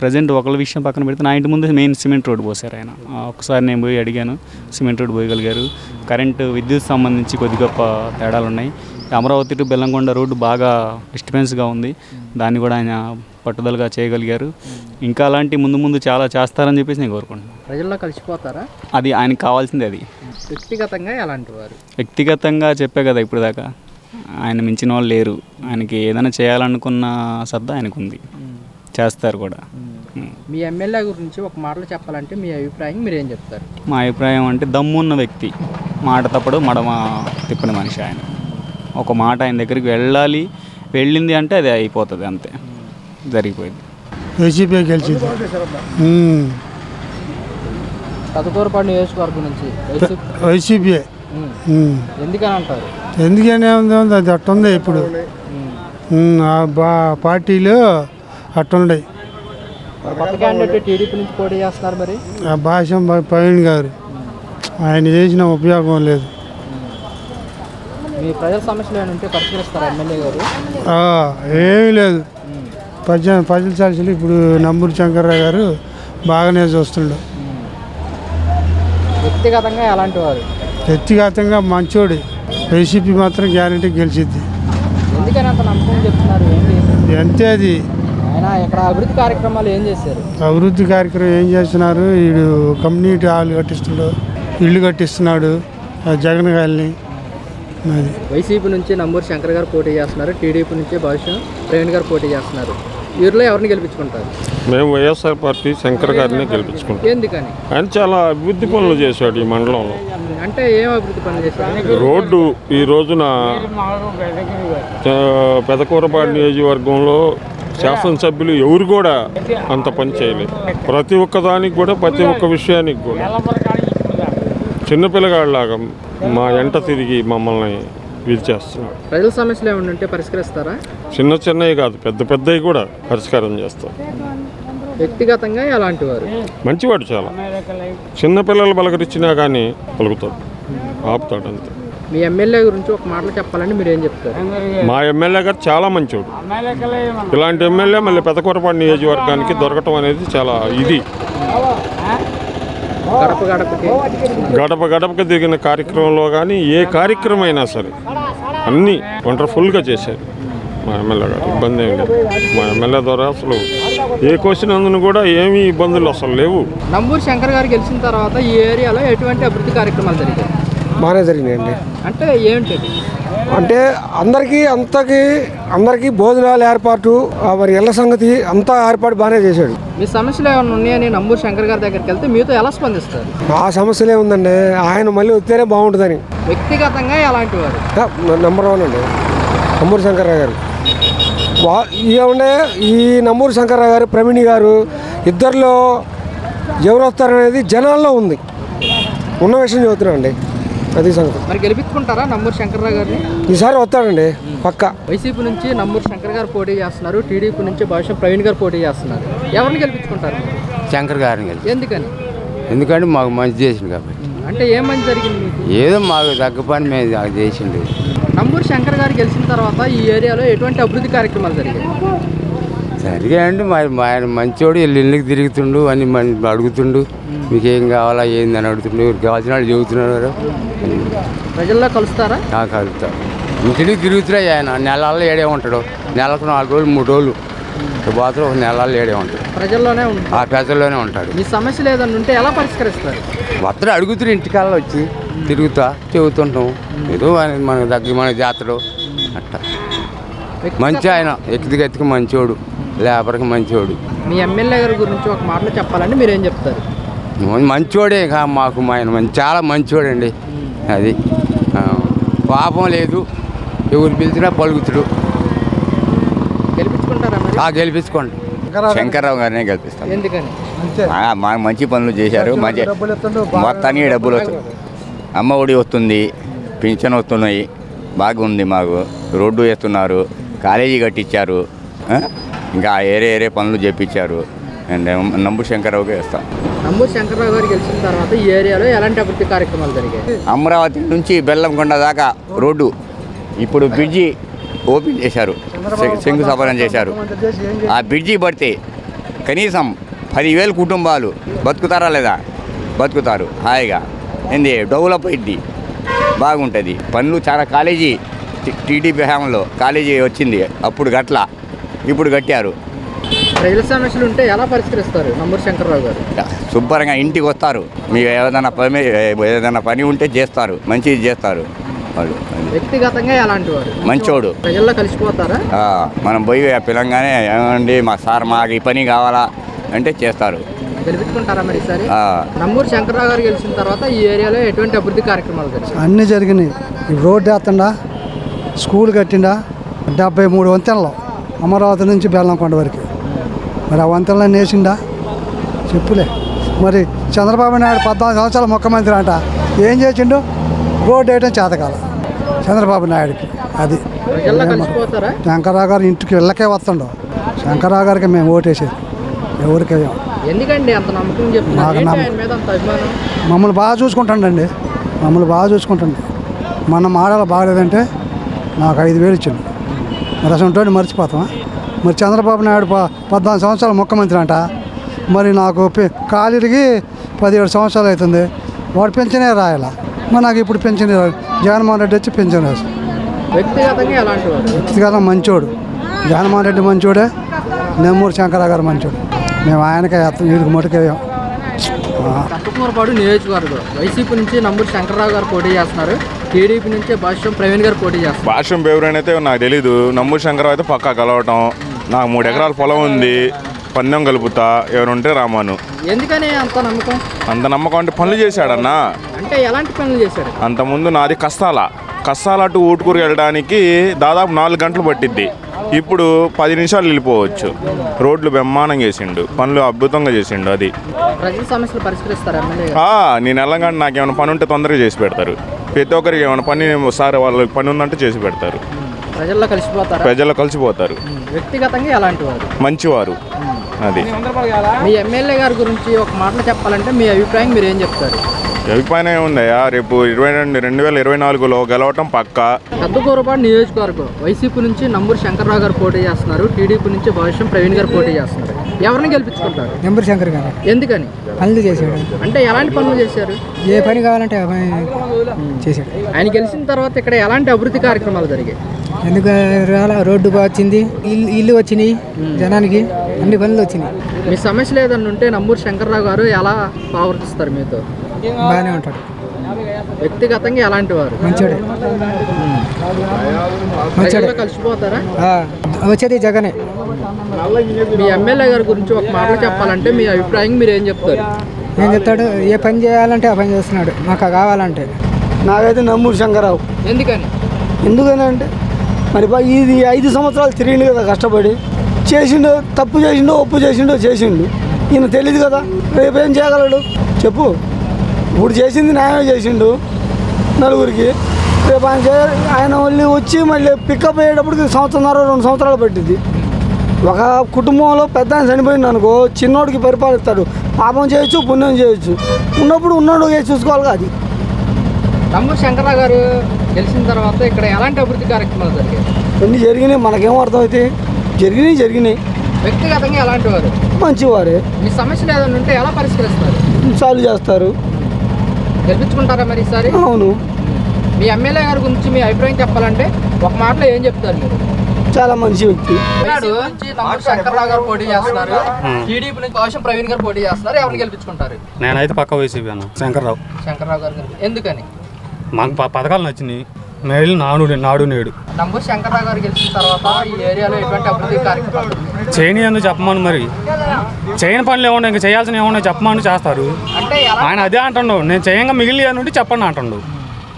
ప్రజెంట్ ఒకళ్ళ విషయం పక్కన పెడితే నా ఇంటి ముందు మెయిన్ సిమెంట్ రోడ్డు పోసారు ఆయన. ఒకసారి నేను పోయి అడిగాను, సిమెంట్ రోడ్డు పోయగలిగారు. కరెంటు విద్యుత్ సంబంధించి కొద్ది గొప్ప తేడాలు ఉన్నాయి. అమరావతి టు బెల్లంకొండ రోడ్డు బాగా డిస్టర్బెన్స్గా ఉంది, దాన్ని కూడా ఆయన పట్టుదలగా చేయగలిగారు. ఇంకా అలాంటి ముందు చాలా చేస్తారని చెప్పేసి నేను కోరుకుంటున్నాను. ప్రజల్లో కలిసిపోతారా? అది ఆయనకు కావాల్సింది. అది వ్యక్తిగతంగా ఎలాంటి వారు? వ్యక్తిగతంగా చెప్పే కదా ఇప్పుడు దాకా, ఆయన మించిన వాళ్ళు లేరు. ఆయనకి ఏదైనా చేయాలనుకున్న సత్తా ఆయనకు ఉంది, చేస్తారు కూడా. మీ ఎమ్మెల్యే గురించి ఒక మాటలో చెప్పాలంటే మీ అభిప్రాయం మీరేం చెప్తారు? మా అభిప్రాయం అంటే దమ్మున్న వ్యక్తి, మాట తప్పడు మడమ తిప్పని మనిషి ఆయన. ఒక మాట ఆయన దగ్గరికి వెళ్ళింది అంటే అది అయిపోతుంది అంతే. జరిగిపోయింది. వైసీపీ గెలిచింది. కథకూరపాడు నియోజకవర్గం నుంచి వైసీపీ. ఎందుకని అంటారు? ఎందుకనే ఉంది అది అట్టుంది ఇప్పుడు. పార్టీలు అట్టున్నాయి. కొత్త క్యాండిడేట్ టీడీపీ నుంచి పోటీ చేస్తున్నారు. మరి భాషం ప్రవీణ్ గారు ఆయన చేసిన ఉపయోగం లేదు. మీ ప్రజల సమస్యలు ఏమైనా ఉంటే పరిష్కరిస్తారు ఎమ్మెల్యే గారు? ఏమీ లేదు. ప్రజల సమస్యలు ఇప్పుడు నంబూరు శంకర్రావు గారు బాగానే చూస్తుండు. వ్యక్తిగతంగా ఎలాంటి వారు? వ్యక్తిగతంగా మంచోడు. వైసీపీ మాత్రం గ్యారెంటీ గెలిచిద్ది. ఎందుకని అంత నమ్మకం చెప్తున్నారు? అంతే అది. ఆయన ఇక్కడ అభివృద్ధి కార్యక్రమాలు ఏం చేశారు? అభివృద్ధి కార్యక్రమం ఏం చేస్తున్నారు? వీడు కమ్యూనిటీ హాల్ కట్టిస్తున్నాడు, ఇల్లు కట్టిస్తున్నాడు జగన్ గారిని. అది వైసీపీ నుంచి నంబూరు శంకర్ గారు పోటీ చేస్తున్నారు, టీడీపీ నుంచి భవిష్యం ప్రవీణ్ గారు పోటీ చేస్తున్నారు. వీరిలో ఎవరిని గెలిపించుకుంటారు? మేము వైఎస్ఆర్ పార్టీ శంకర్ గారిని గెలిపించుకుంటాం. ఎందుకని? ఆయన చాలా అభివృద్ధి పనులు చేశాడు ఈ మండలంలో. అంటే ఏం అభివృద్ధి పనులు చేశారు? రోడ్డు ఈ రోజున పెదకూరపాడు నియోజకవర్గంలో శాసనసభ్యులు ఎవరు కూడా అంత పని చేయలేదు. ప్రతి ఒక్క దానికి కూడా, ప్రతి ఒక్క విషయానికి కూడా చిన్నపిల్లగాళ్ళలాగా మా ఎంట తిరిగి మమ్మల్ని విడిచేస్తున్నారు. ప్రజల సమస్యలు ఏమైనా ఉంటే పరిష్కరిస్తారా? చిన్న చిన్నవి కాదు, పెద్ద పెద్దవి కూడా పరిష్కారం చేస్తారు. వ్యక్తిగతంగా ఎలాంటి వారు? మంచివాడు, చాలా చిన్నపిల్లలు పలకరించినా కానీ పలుకుతాడు, ఆపుతాడు అంతే. మీ ఎమ్మెల్యే గురించి ఒక మాటలు చెప్పాలని మీరు ఏం చెప్తారు? మా ఎమ్మెల్యే గారు చాలా మంచివాడు. ఇలాంటి ఎమ్మెల్యే మళ్ళీ పెదకూరపాడు నియోజకవర్గానికి దొరకటం అనేది చాలా ఇది. గడప గడపకి దిగిన కార్యక్రమంలో కానీ ఏ కార్యక్రమం అయినా సరే అన్నీ వండర్ఫుల్గా చేశారు మా ఎమ్మెల్యే గారు. ఇబ్బంది ఏం లేదు. మా ఎమ్మెల్యే ద్వారా అసలు ఏ క్వశ్చన్ అందును కూడా ఏమీ ఇబ్బందులు అసలు లేవు. నంబూరు శంకర్ గారు గెలిచిన తర్వాత ఈ ఏరియాలో ఎటువంటి అభివృద్ధి కార్యక్రమాలు జరిగాయి? బాగానే జరిగినాయండి. అంటే ఏంటి? అంటే అందరికీ భోజనాలు ఏర్పాటు, మరి ఇళ్ల సంగతి అంతా ఏర్పాటు బాగానే చేశాడు. మీ సమస్యలు ఏమైనా ఉన్నాయని నంబూరు శంకర్ గారి దగ్గరికి వెళ్తే మీతో ఎలా స్పందిస్తారు? ఆ సమస్యలే ఉందండి, ఆయన మళ్ళీ వస్తేనే బాగుంటుందని. వ్యక్తిగతంగా ఎలాంటి వారు? నెంబర్ 1 అండి నంబూరు శంకర్రావు గారు. ఏమంటే ఈ నంబూరు శంకర్రావు గారు, ప్రవీణ్ గారు ఇద్దరిలో ఎవరు వస్తారనేది జనాల్లో ఉంది. ఉన్న విషయం చెబుతున్నా అండి, అది సంగతి. మరి గెలిపించుకుంటారా నంబూరు శంకర్రావు గారిని? ఈసారి వస్తాడండి పక్క. వైసీపీ నుంచి నంబూరు శంకర్ గారు పోటీ చేస్తున్నారు, టీడీపీ నుంచి భవిష్యం ప్రవీణ్ గారు పోటీ చేస్తున్నారు. ఎవరిని గెలిపించుకుంటారు? శంకర్ గారిని. ఎందుకని? ఎందుకంటే మాకు మంచి చేసింది కాబట్టి. అంటే ఏం మంచి జరిగింది మీకు? ఏదో మాకు తగ్గ పని మేము చేసింది. నంబూరు శంకర్ గారు గెలిచిన తర్వాత ఈ ఏరియాలో ఎటువంటి అభివృద్ధి కార్యక్రమాలు జరిగాయి? జరిగాయండి. మరి ఆయన మంచోడు, ఇళ్ళకి తిరుగుతుండు, అన్ని అడుగుతుండు, మీకు ఏం కావాలా ఏందని అడుగుతుండు, కావాల్సిన వాళ్ళు చెబుతున్నారు. ప్రజల్లో కలుస్తారా? కలుస్తాడు. ఇంటికి తిరుగుతున్నాయి ఆయన. నెలల్లో ఏడే ఉంటాడు, నెలకు 4 రోజులు 3 రోజులు బాత్రూమ్, ఒక నెలల్లో ఏడే ఉంటాడు. ప్రజల్లోనే ఉంటాడు. ప్రజల్లోనే ఉంటాడు. మీ సమస్యలు ఏదన్నా ఉంటే ఎలా పరిష్కరిస్తారు? వస్తారు, అడుగుతారు, ఇంటికాల్లో వచ్చి తిరుగుతా చెబుతుంటాం. ఏదో మన జాతర అట్లా. మంచి ఆయన, ఎత్తికి మంచోడు, లేబర్కి మంచోడు. మీ ఎమ్మెల్యే గారి గురించి ఒక మాటలో చెప్పాలంటే మీరేం చెప్తారు? మంచోడే మాకు, ఆయన చాలా మంచోడండి. అది పాపం లేదు, ఎవరు పిలిచినా పలుకుతుడు. గెలిపించుకుంటారా? గెలిపించుకోండి. శంకర్రావు గారినే గెలిపిస్తాం. ఎందుకని? మాకు మంచి పనులు చేశారు. మంచి మొత్తానికి డబ్బులు వస్తుంది, అమ్మ ఒడి వస్తుంది, పింఛన్ వస్తున్నాయి, బాగుంది. మాకు రోడ్డు వేస్తున్నారు, కాలేజీ కట్టించారు, ఇంకా ఏరే పనులు చేపించారు. నంబూరు శంకర్రావుకే వేస్తాం. నంబూరు శంకర్రావు గారు గెలిచిన తర్వాత ఈ ఏరియాలో ఎలాంటి అభివృద్ధి కార్యక్రమాలు జరిగాయి? అమరావతి నుంచి బెల్లంకొండ దాకా రోడ్డు, ఇప్పుడు బ్రిడ్జి ఓపెన్ చేశారు, శంకుస్థాపన చేశారు. ఆ బ్రిడ్జి పడితే కనీసం 10,000 కుటుంబాలు బతుకుతారా లేదా? బతుకుతారు హాయిగా. ఏంది డెవలప్ అయింది, బాగుంటుంది. పనులు చాలా. కాలేజీ టీడీపీ హయాంలో కాలేజీ వచ్చింది, అప్పుడు గట్ల, ఇప్పుడు కట్టారు. ప్రజల సమస్యలు ఉంటే ఎలా పరిష్కరిస్తారు నంబూరు శంకర్రావు గారు? శుభ్రంగా ఇంటికి వస్తారు, మీకు ఏదైనా పని ఉంటే చేస్తారు, మంచిది చేస్తారు వాళ్ళు. వ్యక్తిగతంగా ఎలాంటి వారు? మంచోడు. ప్రజల్లో కలిసిపోతారా? మనం పోయి పిలంగానే ఏమండి మాకు ఈ పని కావాలా అంటే చేస్తారు. గెలిపించుకుంటారా మరి ఈసారి? నంబూరు శంకర్రావు గారు గెలిచిన తర్వాత ఈ ఏరియాలో ఎటువంటి అభివృద్ధి కార్యక్రమాలు జరిగాయి? అన్నీ జరిగినాయి. రోడ్డు వేస్తుండా, స్కూల్ కట్టిండా, 73 వంతెనలు అమరావతి నుంచి బెల్లంకొండ వరకు. మరి ఆ వంతెనలో వేసిండా చెప్పులే. మరి చంద్రబాబు నాయుడు 14 సంవత్సరాల ముఖ్యమంత్రి అంట, ఏం చేసిండు? రోడ్డు వేయడం చేతకాల చంద్రబాబు నాయుడికి. అది శంకర్రావు గారు ఇంటికి ఇళ్ళకే వస్తుండో. శంకర్రావు గారికి మేము ఓటేసేది, ఎవరికి ఎందుకండి అంత నమ్మకం చెప్తున్నారు? మమ్మల్ని బాగా చూసుకుంటాండి, మమ్మల్ని బాగా చూసుకుంటాండి. మన మాటలు బాగలేదంటే నాకు 5,000 ఇచ్చిండు. మరి అసలు మర్చిపోతామా? మరి చంద్రబాబు నాయుడు 14 సంవత్సరాల ముఖ్యమంత్రి అంట, మరి నాకు కాలిరిగి 17 సంవత్సరాలు అవుతుంది. వాడు పెన్షనే రాయాల, మరి నాకు ఇప్పుడు పెన్షన్ జగన్మోహన్ రెడ్డి వచ్చి పెన్షన్ రాసు. వ్యక్తిగతంగా మంచోడు జగన్మోహన్ రెడ్డి, మంచోడే. నెమ్మూరు శంకరరావు గారు మంచోడు. మేము ఆయనకే వీడికి మొట్టకేయం. కట్టకూరపాడు నియోజకవర్గం వైసీపీ నుంచి నంబూరు శంకర్రావు గారు పోటీ చేస్తున్నారు. టీడీపీ నుంచి భాష్యం ప్రవీణ్ గారు పోటీ చేస్తారు. భాష్యం పేరు అయితే నాకు తెలీదు. నంబూరు శంకర్రావు అయితే పక్కా కలవటం. నాకు 3 ఎకరాల పొలం ఉంది, పందెం కలుపుతా, ఎవరుంటే రామాను. ఎందుకని అంత నమ్మకం? అంత నమ్మకం అంటే పనులు చేశాడన్నా. అంటే ఎలాంటి పనులు చేశాడు? అంతకుముందు నాది కస్తాల టు ఊటుకూరు వెళ్ళడానికి దాదాపు 4 గంటలు పట్టిద్ది. ఇప్పుడు 10 నిమిషాలు వెళ్ళిపోవచ్చు. రోడ్లు బ్రహ్మాండం చేసిండు, పనులు అద్భుతంగా చేసిండు. అది ప్రజల సమస్యలు పరిష్కరిస్తారు. నేను వెళ్ళగానే నాకు ఏమైనా పని ఉంటే తొందరగా చేసి పెడతారు. ప్రతి ఒక్కరికి ఏమైనా పని సార్ వాళ్ళకి పని ఉందంటే చేసి పెడతారు. ప్రజల్లో కలిసిపోతారు. వ్యక్తిగతంగా ఎలాంటి వారు? మంచివారు. అది మీ ఎమ్మెల్యే గారి గురించి ఒక మాటలో చెప్పాలంటే మీ అభిప్రాయం మీరు ఏం చెప్తారు? అభిప్రాయం ఏముందయ్యా, రేపు 2024లో గెలవటం పక్కా. కట్టకూరపాడు నియోజకవర్గం వైసీపీ నుంచి నంబూరు శంకర్రావు గారు పోటీ చేస్తున్నారు. టీడీపీ నుంచి భాష్యం ప్రవీణ్ గారు పోటీ చేస్తున్నారు. ఎవరిని గెలిపించుకుంటారు? నెంబూరు శంకర్ గారు. ఎందుకని? పనులు చేశాడు. అంటే ఎలాంటి పనులు చేశారు? ఏ పని కావాలంటే ఆ పని చేశాడు. ఆయన గెలిచిన తర్వాత ఇక్కడ ఎలాంటి అభివృద్ధి కార్యక్రమాలు జరిగాయి? ఎందుకు రోడ్డు బాగా వచ్చింది, ఇల్లు వచ్చినాయి, జనానికి అన్ని పనులు వచ్చినాయి. మీ సమస్యలు ఏదన్నా ఉంటే నంబూరు శంకర్రావు గారు ఎలా ప్రవర్తిస్తారు మీతో? బాగానే ఉంటాడు. వ్యక్తిగతంగా ఎలాంటి వారు? మంచోడే. కలిసిపోతారా? వచ్చేది జగనే. మీ ఎమ్మెల్యే గారి గురించి ఒక మాట చెప్పాలంటే మీ అభిప్రాయం మీరు ఏం చెప్తారు? ఏం చెప్తాడు? ఏ పని చేయాలంటే ఆ పని చేస్తున్నాడు, మాకు కావాలంటే. నాకైతే నంబూరు శంకర్రావు. ఎందుకని అంటే మరి ఇది 5 సంవత్సరాలు తిరిగిండు కదా, కష్టపడి చేసిండు. తప్పు చేసిండు, ఒప్పు చేసిండు, ఈయన తెలియదు కదా, రేపేం చేయగలడు చెప్పు. ఇప్పుడు చేసింది న్యాయమే చేసిండు నలుగురికి. రేపు ఆయన మళ్ళీ వచ్చి మళ్ళీ పికప్ అయ్యేటప్పటికి 1.5 సంవత్సరాలు 2 సంవత్సరాలు పట్టింది. ఒక కుటుంబంలో పెద్ద ఆయన చనిపోయింది అనుకో, చిన్నోడికి పరిపాలిస్తాడు. పాపం చేయొచ్చు, పుణ్యం చేయొచ్చు. ఉన్నప్పుడు ఉన్నాడు చూసుకోవాలి. అది నంబూరు శంకర్రావు గారు గెలిచిన తర్వాత ఇక్కడ ఎలాంటి అభివృద్ధి కార్యక్రమాలు జరిగాయి? అన్నీ జరిగినాయి. మనకేం అర్థమైతే జరిగినాయి. వ్యక్తిగతంగా ఎలాంటి వారు? మంచివారే. మీ సమస్యలు ఏదైనా ఉంటే ఎలా పరిష్కరిస్తారు? సాల్వ్ చేస్తారు. గెలిపించుకుంటారా మరి ఈసారి? అవును. మీ ఎమ్మెల్యే గారి గురించి మీ అభిప్రాయం చెప్పాలంటే ఒక మాటలో ఏం చెప్తారు మీరు? చాలా మంచి వ్యక్తి. శంకర్రావు గారు పోటీ చేస్తున్నారు. టీడీపీ నుంచి భాష్యం ప్రవీణ్ గారు పోటీ చేస్తున్నారు. ఎవరిని గెలిపించుకుంటారు? నేనైతే పక్క వైసీపీ అన్న. శంకర్రావు గారు. ఎందుకని? మాకు పథకాలు నచ్చినాయి. మేలు నాడు నేడు. నంబూరు శంకర్రావు గారు గెలిచిన తర్వాత ఈ ఏరియాలో ఎటువంటి అభివృద్ధి కార్యక్రమాలు చేయని అని చెప్పమని, మరి చేయని పనులు ఏమన్నా ఇంకా చేయాల్సిన ఏమన్నా చెప్పమని చేస్తారు. ఆయన అదే అంటుండు, నేను చేయంగా మిగిలి అని చెప్పండి అంటుండు.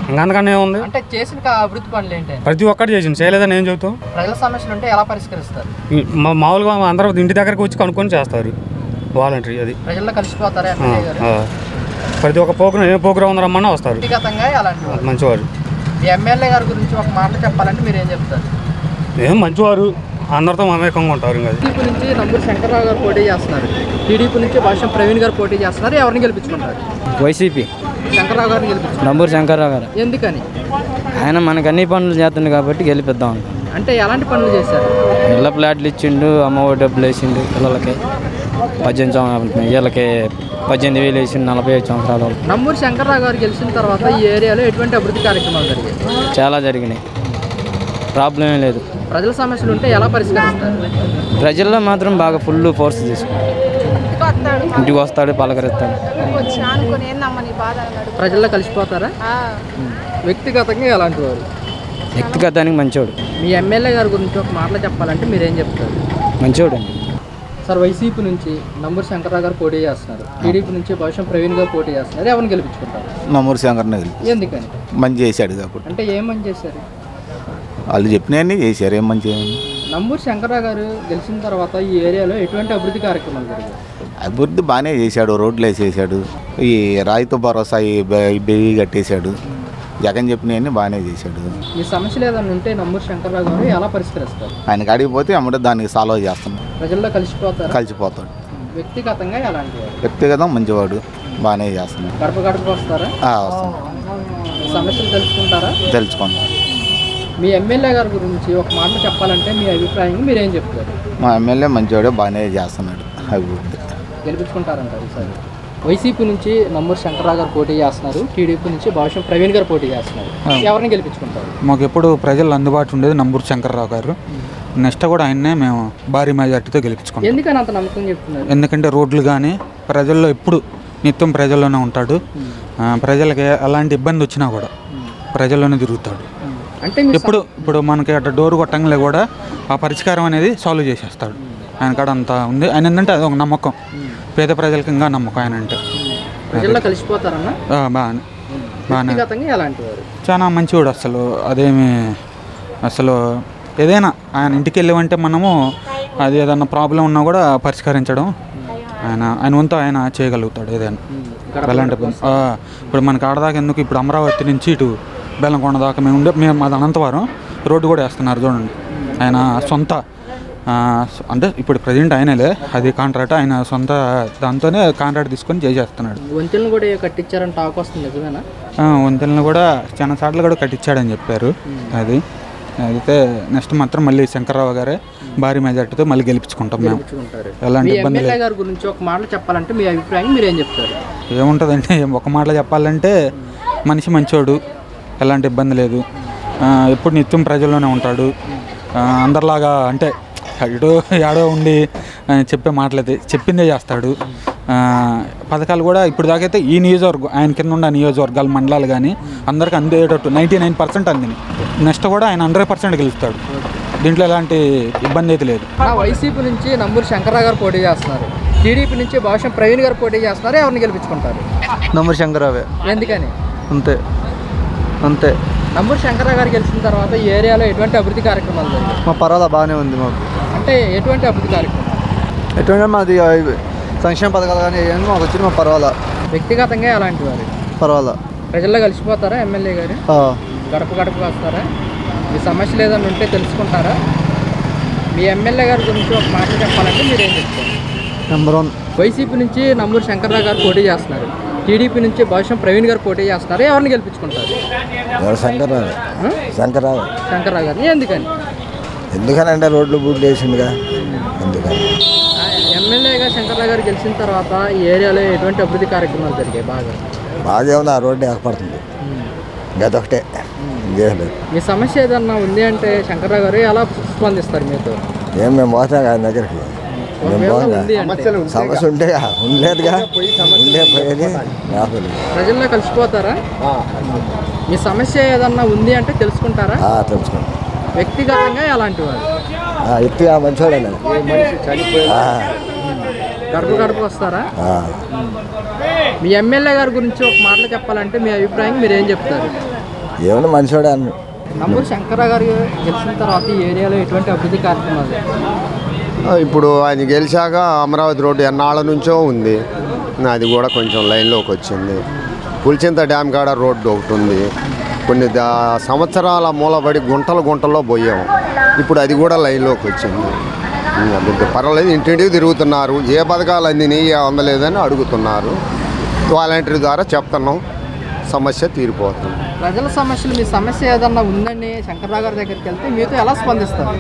ఇంకా అందుకని ఏముంది? అంటే చేసిన అభివృద్ధి పనులు ఏంటి? ప్రతి ఒక్కటి చేసింది, చేయలేదని ఏం చెబుతాం? ప్రజల సమస్యలు ఉంటే ఎలా పరిష్కరిస్తారు? మామూలుగా అందరూ ఇంటి దగ్గరకు వచ్చి కనుక్కొని చేస్తారు. వాలంటరీ. అది ప్రజల్లో కలిసిపోతారా? ప్రతి ఒక్క ప్రోగ్రాం ఏ ప్రోగ్రాం రమ్మన్నా వస్తారు. వ్యక్తిగతంగా అలాంటి మంచివారు. ఎమ్మెల్యే గారి గురించి ఒక మాట చెప్పాలంటే మీరు ఏం చెప్తారు? ఏం మంచివారు, అందరితో మమేకంగా ఉంటారు. టీడీపీ నుంచి నంబూరు శంకర్రావు గారు పోటీ చేస్తున్నారు. టీడీపీ నుంచి భాష్యం ప్రవీణ్ గారు పోటీ చేస్తున్నారు. ఎవరిని గెలిపించుకుంటారు? వైసీపీ శంకర్రావు గారిని గెలిపించుకుంటారు. నంబూరు శంకర్రావు గారు. ఎందుకని? ఆయన మనకు అన్ని పనులు చేస్తుంది కాబట్టి గెలిపిద్దాం. అంటే ఎలాంటి పనులు చేశారు? ఇళ్ళ ప్లాట్లు ఇచ్చిండు, అమ్మఒడి డబ్బులు వేసిండు పిల్లలకి. 18,000 వేసిండు 45 సంవత్సరాలు. నంబూరు శంకర్రావు గారు గెలిచిన తర్వాత ఈ ఏరియాలో ఎటువంటి అభివృద్ధి కార్యక్రమాలు జరిగాయి? చాలా జరిగినాయి, ప్రాబ్లం ఏం లేదు. ప్రజల సమస్యలు ఉంటే ఎలా పరిష్కరిస్తారు? ప్రజల్లో మాత్రం బాగా ఫుల్ ఫోర్స్ తీసుకుంటారు. ఇంటికి వస్తాడు, పలకరిస్తాడు. ప్రజల్లో కలిసిపోతారా? వ్యక్తిగతంగా ఎలాంటి వారు? వ్యక్తిగతానికి మంచోడు. మీ ఎమ్మెల్యే గారి గురించి ఒక మాటలో చెప్పాలంటే మీరేం చెప్తారు? మంచోడు అండి. సార్, వైసీపీ నుంచి నంబూరు శంకర్రావు గారు పోటీ చేస్తున్నారు. టీడీపీ నుంచి భాష్యం ప్రవీణ్ గారు పోటీ చేస్తున్నారు. ఎవరిని గెలిపించుకుంటారు? నంబూరు శంకర్ని. ఎందుకని? మంచి చేశాడు కాబట్టి. అంటే ఏం మంచి చేశారు? వాళ్ళు చెప్పినవన్నీ చేశారు. ఏం మంచి నంబూరు శంకర్రావు గారు గెలిచిన తర్వాత ఈ ఏరియాలో ఎటువంటి అభివృద్ధి కార్యక్రమాలు జరిగాయి? అభివృద్ధి బాగానే చేశాడు, రోడ్లు వేసేసాడు, ఈ రైతు భరోసా బెయ్యి కట్టేశాడు, జగన్ చెప్పినవన్నీ బాగానే చేశాడు. మీ సమస్యలు ఏదైనా ఉంటే నంబూరు శంకర్రావు గారు ఎలా పరిష్కరిస్తారు? ఆయనకి అడిగిపోతే అమ్మడే దానికి సాల్వ్ చేస్తాం. ప్రజల్లో కలిసిపోతాడు. వ్యక్తిగతంగా ఎలాంటి వారు? వ్యక్తిగతం మంచివాడు, బాగానే చేస్తున్నాడు. గడప గడపకు వస్తారా? వస్తాం. సమస్యలు తెలుసుకుంటారా? తెలుసుకుంటాం. మీ ఎమ్మెల్యే గారి గురించి ఒక మాట చెప్పాలంటే మీ అభిప్రాయం మీరేం చెప్తారు? మా ఎమ్మెల్యే మంచివాడు, బాగానే చేస్తున్నాడు అభివృద్ధి. గెలిపించుకుంటారంటారు ఈసారి? వైసీపీ నుంచి నంబూరు శంకర్రావు గారు పోటీ చేస్తున్నారు, టీడీపీ నుంచి భాష్యం ప్రవీణ్ గారు పోటీ చేస్తున్నారు. ఎవరిని గెలిపించుకుంటారు? మాకు ఎప్పుడు ప్రజలు అందుబాటులో ఉండేది నంబూరు శంకర్రావు గారు. నెక్స్ట్ కూడా ఆయన్నే మేము భారీ మెజార్టీతో గెలిపించుకుంటాం. ఎందుకని అంత నమ్మకం చెప్తున్నారు? ఎందుకంటే రోడ్లు కానీ ప్రజల్లో ఎప్పుడు నిత్యం ప్రజల్లోనే ఉంటాడు. ప్రజలకి ఎలాంటి ఇబ్బంది వచ్చినా కూడా ప్రజల్లోనే తిరుగుతాడు. అంటే ఇప్పుడు మనకి అట్లా డోర్ కొట్టంగానే కూడా ఆ పరిష్కారం అనేది సాల్వ్ చేసేస్తాడు. ఆయన కాడ అంతా ఉంది. ఆయన ఏంటంటే అది ఒక నమ్మకం, పేద ప్రజలకి ఇంకా నమ్మకం ఆయన అంటే. ప్రజల్లో కలిసిపోతారన్నా? బాగానే ఎలాంటి వారు? చాలా మంచివాడు. అసలు ఏదైనా ఆయన ఇంటికి వెళ్ళామంటే మనము అది ఏదైనా ప్రాబ్లం ఉన్నా కూడా పరిష్కరించడం ఆయన వంతు ఆయన చేయగలుగుతాడు. ఏదైనా ఎలాంటి ఇప్పుడు మనకి ఆడదాకా ఎందుకు, ఇప్పుడు అమరావతి నుంచి ఇటు బెల్లంకొండ దాకా మేము అది అనంతవరం రోడ్డు కూడా వేస్తున్నారు చూడండి. ఆయన సొంత అంటే ఇప్పుడు ప్రజెంట్ ఆయనలే అది కాంట్రాక్ట్, ఆయన సొంత దాంతోనే కాంట్రాక్ట్ తీసుకొని చేసేస్తున్నాడు. వంతెనలు కూడా కట్టించారని టాక్ వస్తుంది, నిజమేనా? వంతెనలు కూడా చాలా సార్లు కూడా కట్టించాడని చెప్పారు. అది అయితే నెక్స్ట్ మాత్రం మళ్ళీ శంకర్రావు గారే భారీ మెజార్టీతో మళ్ళీ గెలిపించుకుంటాం మేము. ఎలాంటి ఇబ్బంది లేదు. గారి గురించి ఒక మాట చెప్పాలంటే మీ అభిప్రాయం మీరేం చెప్తారు? ఏముంటుందంటే ఒక మాటలో చెప్పాలంటే మనిషి మంచోడు, ఎలాంటి ఇబ్బంది లేదు, ఎప్పుడు నిత్యం ప్రజల్లోనే ఉంటాడు. అందరిలాగా అంటే ఇటు ఏడో ఉండి చెప్పే మాటలైతే చెప్పిందే చేస్తాడు. పథకాలు కూడా ఇప్పుడు దాకైతే ఈ నియోజకవర్గం ఆయన కింద ఉన్న నియోజకవర్గాలు మండలాలు కానీ అందరికీ అందేటట్టు 99% అందిని. నెక్స్ట్ కూడా ఆయన 100% గెలుస్తాడు. దీంట్లో ఎలాంటి ఇబ్బంది అయితే లేదు. వైసీపీ నుంచి నంబూరు శంకర్రావు గారు పోటీ చేస్తున్నారు, టీడీపీ నుంచి భాష్యం ప్రవీణ్ గారు పోటీ చేస్తున్నారు. ఎవరిని గెలిపించుకుంటారు? నంబూరు శంకర్రావే. ఎందుకని? అంతే. నంబూరు శంకర్రావు గారు గెలిచిన తర్వాత ఈ ఏరియాలో ఎటువంటి అభివృద్ధి కార్యక్రమాలు జరిగాయి? మా పర్వాలా బాగానే ఉంది మాకు. అంటే ఎటువంటి అభివృద్ధి కార్యక్రమం? ఎటువంటి మాది సంక్షేమ పథకాలు కానీ ఏమన్నా మాకు వచ్చిన మా పర్వాలా. వ్యక్తిగతంగా ఎలాంటి వారు? పర్వాలా. ప్రజల్లో కలిసిపోతారా ఎమ్మెల్యే గారు? గడప గడపకు వస్తారా? మీ సమస్యలు ఏదైనా ఉంటే తెలుసుకుంటారా? మీ ఎమ్మెల్యే గారి గురించి ఒక మాట చెప్పాలంటే మీరేం చెప్తారు? నెంబర్ 1 వైసీపీ నుంచి నంబూరు శంకర్రావు గారు పోటీ చేస్తున్నారు, టీడీపీ నుంచి భాష్యం ప్రవీణ్ గారు పోటీ చేస్తున్నారు. ఎవరిని గెలిపించుకుంటారు? శంకర్రావు గారిని. ఎందుకనంటే రోడ్లు బూట్లు వేసిండుగా, అందుకని. ఎమ్మెల్యేగా శంకర్రావు గారు గెలిచిన తర్వాత ఈ ఏరియాలో ఎటువంటి అభివృద్ధి కార్యక్రమాలు జరిగాయి? బాగా ఉంది. ఆ రోడ్డు ఏర్పడుతుంది, గదొకటే. మీ సమస్య ఏదన్నా ఉంది అంటే శంకర్రావు గారు ఎలా స్పందిస్తారు మీతో? మేము పోతాం ఆయన దగ్గరికి. సమస్య ఉంటే ఉండలేదుగా, ఉండే పోయేది. ప్రజల్లో కలిసిపోతారా? మీ సమస్య ఏదన్నా ఉంది అంటే తెలుసుకుంటారా? తెలుసుకుంటాం. వ్యక్తిగతంగా ఎలాంటి వారు? ఎత్తుగా మంచివాడు. గడప గడప వస్తారా? మీ ఎమ్మెల్యే గారి గురించి ఒక మాటలు చెప్పాలంటే మీ అభిప్రాయం మీరేం చెప్తారు? ఏమన్నా మంచివాడే అన్న. నంబూరు శంకర్రావు గారు గెలిచిన తర్వాత ఈ ఏరియాలో ఎటువంటి అభివృద్ధి కార్యక్రమాలు? ఇప్పుడు ఆయన గెలిచాక అమరావతి రోడ్డు ఎన్నాళ్ళ నుంచో ఉంది, అది కూడా కొంచెం లైన్లోకి వచ్చింది. పులిచింత డ్యామ్ కాడ రోడ్డు ఒకటి ఉంది, కొన్ని సంవత్సరాల మూలబడి గుంటల్లో పోయాము. ఇప్పుడు అది కూడా లైన్లోకి వచ్చింది. పర్వాలేదు, ఇంటింటికి తిరుగుతున్నారు. ఏ పథకాలు అందినాయి అందలేదని అడుగుతున్నారు. వాలంటీర్ ద్వారా చెప్తున్నాం, సమస్య తీరిపోతుంది. ప్రజల సమస్యలు, మీ సమస్య ఏదన్నా ఉందని శంకర్రావు గారి దగ్గరికి వెళ్తే మీతో ఎలా స్పందిస్తారు?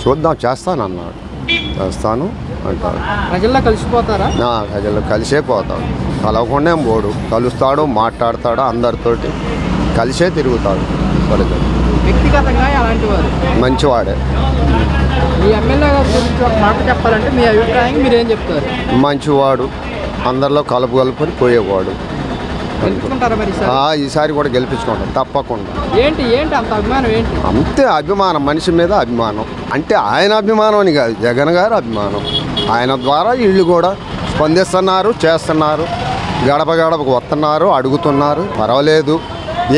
చూద్దాం, చేస్తానన్నాడు. చేస్తాను అంటాడు. ప్రజల్లో కలిసిపోతారా? ప్రజల్లో కలిసే పోతాడు, కలవకుండా పోడు. కలుస్తాడు, మాట్లాడతాడు, అందరితోటి కలిసే తిరుగుతాడు. వ్యక్తిగతంగా అలాంటి వారు మంచివాడే. మీ ఎమ్మెల్యే గారి గురించి ఒక మాట చెప్పాలంటే మీ అభిప్రాయం మీరేం చెప్తారు? మంచివాడు, అందరిలో కలుపుకొని పోయేవాడు. ఈసారి కూడా గెలిపించుకుంటాం తప్పకుండా. ఏంటి అంత అభిమానం? ఏంటి అంతే అభిమానం, మనిషి మీద అభిమానం. అంటే ఆయన అభిమానం అని కాదు, జగన్ గారు అభిమానం. ఆయన ద్వారా వీళ్ళు కూడా స్పందిస్తున్నారు, చేస్తున్నారు. గడప గడపకు వస్తున్నారు, అడుగుతున్నారు. పర్వాలేదు,